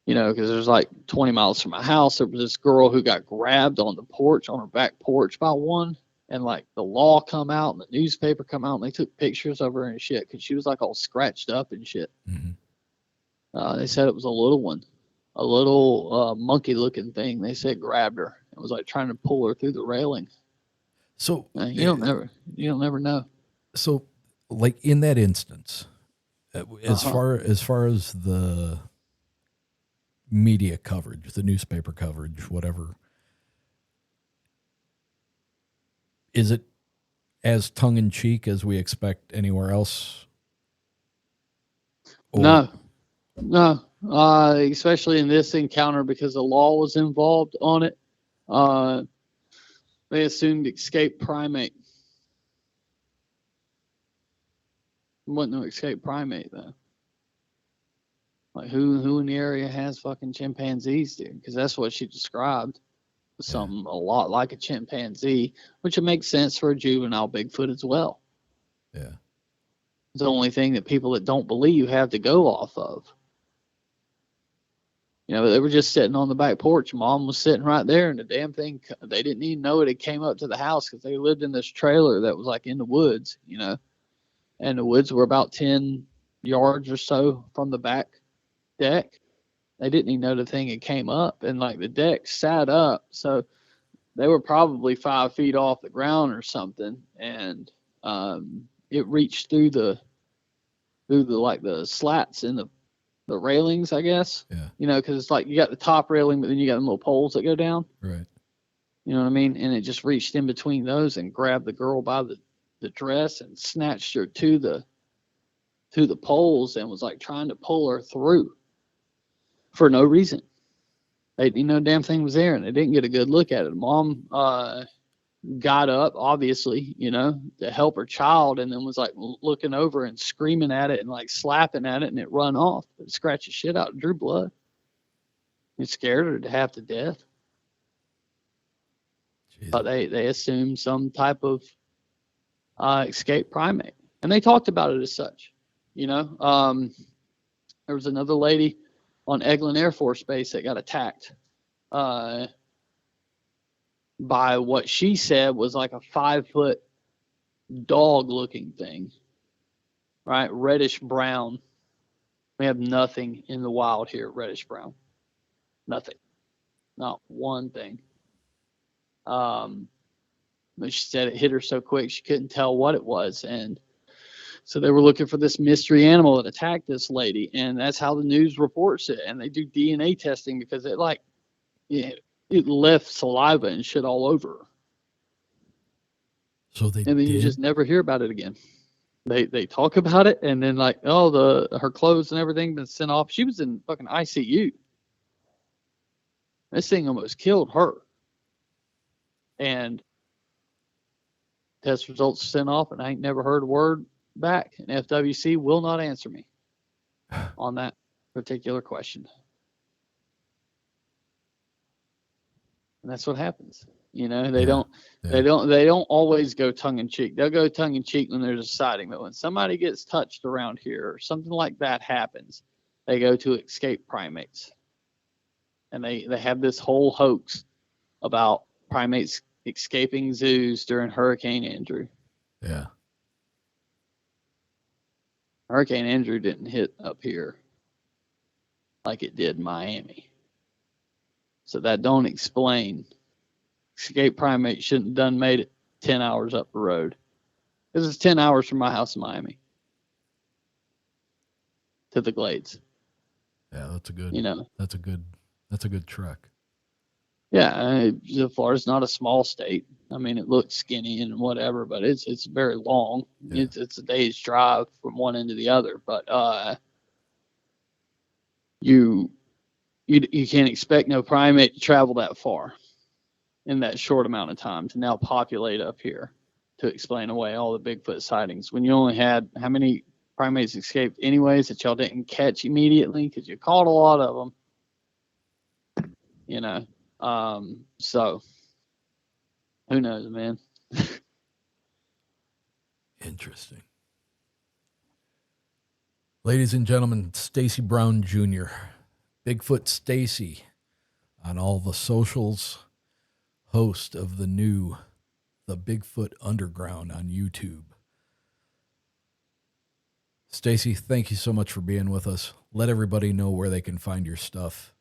Speaker 2: you know, because there's like 20 miles from my house, there was this girl who got grabbed on the porch, on her back porch by one. And like the law come out and the newspaper come out and they took pictures of her and shit because she was like all scratched up and shit. Mm-hmm. They said it was a little one, a little monkey looking thing. They said grabbed her. It was like trying to pull her through the railing.
Speaker 1: So
Speaker 2: you don't never know.
Speaker 1: So like in that instance, as far as the media coverage, the newspaper coverage, whatever, is it as tongue-in-cheek as we expect anywhere else? Or?
Speaker 2: No. Especially in this encounter because the law was involved on it. They assumed escaped primate. It wasn't no escaped primate though. Like who in the area has fucking chimpanzees, dude? Because that's what she described. Something a lot like a chimpanzee, which would make sense for a juvenile Bigfoot as well.
Speaker 1: Yeah.
Speaker 2: It's the only thing that people that don't believe have to go off of. You know, they were just sitting on the back porch. Mom was sitting right there, and the damn thing, they didn't even know it came up to the house because they lived in this trailer that was like in the woods, you know, and the woods were about 10 yards or so from the back deck. They didn't even know the thing had came up, and like the deck sat up, so they were probably 5 feet off the ground or something, and it reached through the like the slats in the railings, I guess.
Speaker 1: Yeah.
Speaker 2: You know, because it's like you got the top railing, but then you got the little poles that go down.
Speaker 1: Right.
Speaker 2: You know what I mean? And it just reached in between those and grabbed the girl by the dress and snatched her to the poles and was like trying to pull her through. For no reason. They didn't know the damn thing was there, and they didn't get a good look at it. Mom got up, obviously, to help her child, and then was like looking over and screaming at it and like slapping at it, and it run off. It scratched the shit out, drew blood. It scared her to half to death. Jesus. But they assumed some type of escaped primate, and they talked about it as such. There was another lady on Eglin Air Force Base that got attacked by what she said was like a 5-foot dog looking thing, right? Reddish brown. We have nothing in the wild here, reddish brown. Nothing. Not one thing. But she said it hit her so quick she couldn't tell what it was. And so they were looking for this mystery animal that attacked this lady. And that's how the news reports it. And they do DNA testing because it left saliva and shit all over her.
Speaker 1: So
Speaker 2: then you just never hear about it again. They talk about it, and then her clothes and everything been sent off. She was in fucking ICU. This thing almost killed her. And test results sent off, and I ain't never heard a word back. And FWC will not answer me on that particular question. And that's what happens. They don't always go tongue in cheek. They'll go tongue in cheek when there's a sighting, but when somebody gets touched around here or something like that happens, they go to escaped primates. And they have this whole hoax about primates escaping zoos during Hurricane Andrew.
Speaker 1: Yeah.
Speaker 2: Hurricane Andrew didn't hit up here like it did Miami. So that don't explain. Escaped primate shouldn't have done made it 10 hours up the road. Because it's 10 hours from my house in Miami to the Glades.
Speaker 1: Yeah, that's a good. That's a good trek.
Speaker 2: Yeah, Florida's not a small state. I mean, it looks skinny and whatever, but it's very long. Yeah. It's a day's drive from one end to the other. But you can't expect no primate to travel that far in that short amount of time to now populate up here to explain away all the Bigfoot sightings. When you only had how many primates escaped anyways that y'all didn't catch immediately because you caught a lot of them. So who knows, man?
Speaker 1: Interesting. Ladies and gentlemen, Stacy Brown Jr., Bigfoot Stacy, on all the socials, host of the Bigfoot Underground on YouTube. Stacy, thank you so much for being with us. Let everybody know where they can find your stuff.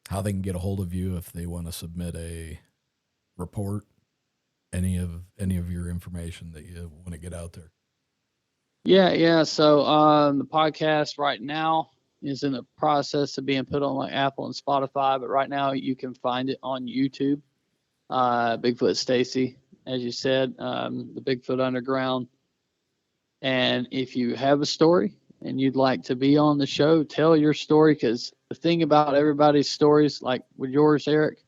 Speaker 1: How they can get a hold of you if they want to submit a report, any of your information that you want to get out there.
Speaker 2: Yeah. So the podcast right now is in the process of being put on like Apple and Spotify, but right now you can find it on YouTube. Bigfoot Stacy, as you said, the Bigfoot Underground. And if you have a story and you'd like to be on the show, tell your story, because the thing about everybody's stories, like with yours, Eric,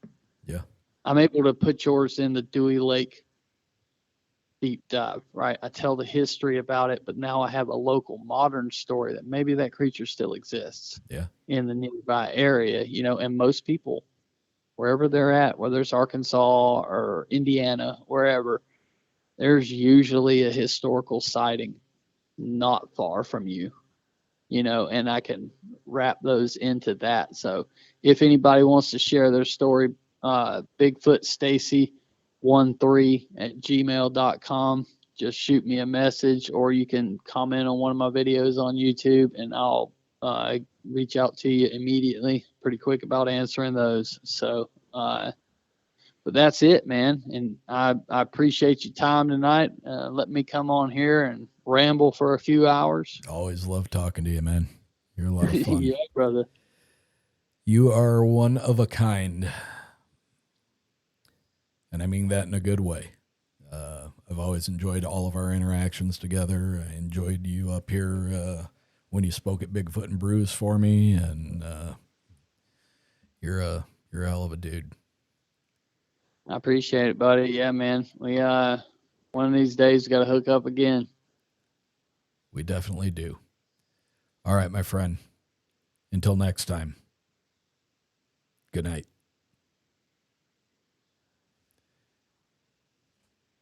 Speaker 1: yeah,
Speaker 2: I'm able to put yours in the Dewey Lake deep dive, right? I tell the history about it, but now I have a local modern story that maybe that creature still exists in the nearby area, and most people, wherever they're at, whether it's Arkansas or Indiana, wherever, there's usually a historical sighting not far from you, and I can wrap those into that. So if anybody wants to share their story, Bigfoot Stacy 13@gmail.com. Just shoot me a message, or you can comment on one of my videos on YouTube, and I'll reach out to you immediately. Pretty quick about answering those. So, but that's it, man. And I appreciate your time tonight. Let me come on here and ramble for a few hours.
Speaker 1: Always love talking to you, man. You're a lot of fun.
Speaker 2: Yeah, brother.
Speaker 1: You are one of a kind. And I mean that in a good way. I've always enjoyed all of our interactions together. I enjoyed you up here when you spoke at Bigfoot and Brews for me, and you're a hell of a dude.
Speaker 2: I appreciate it, buddy. Yeah, man. We one of these days got to hook up again.
Speaker 1: We definitely do. All right, my friend. Until next time. Good night.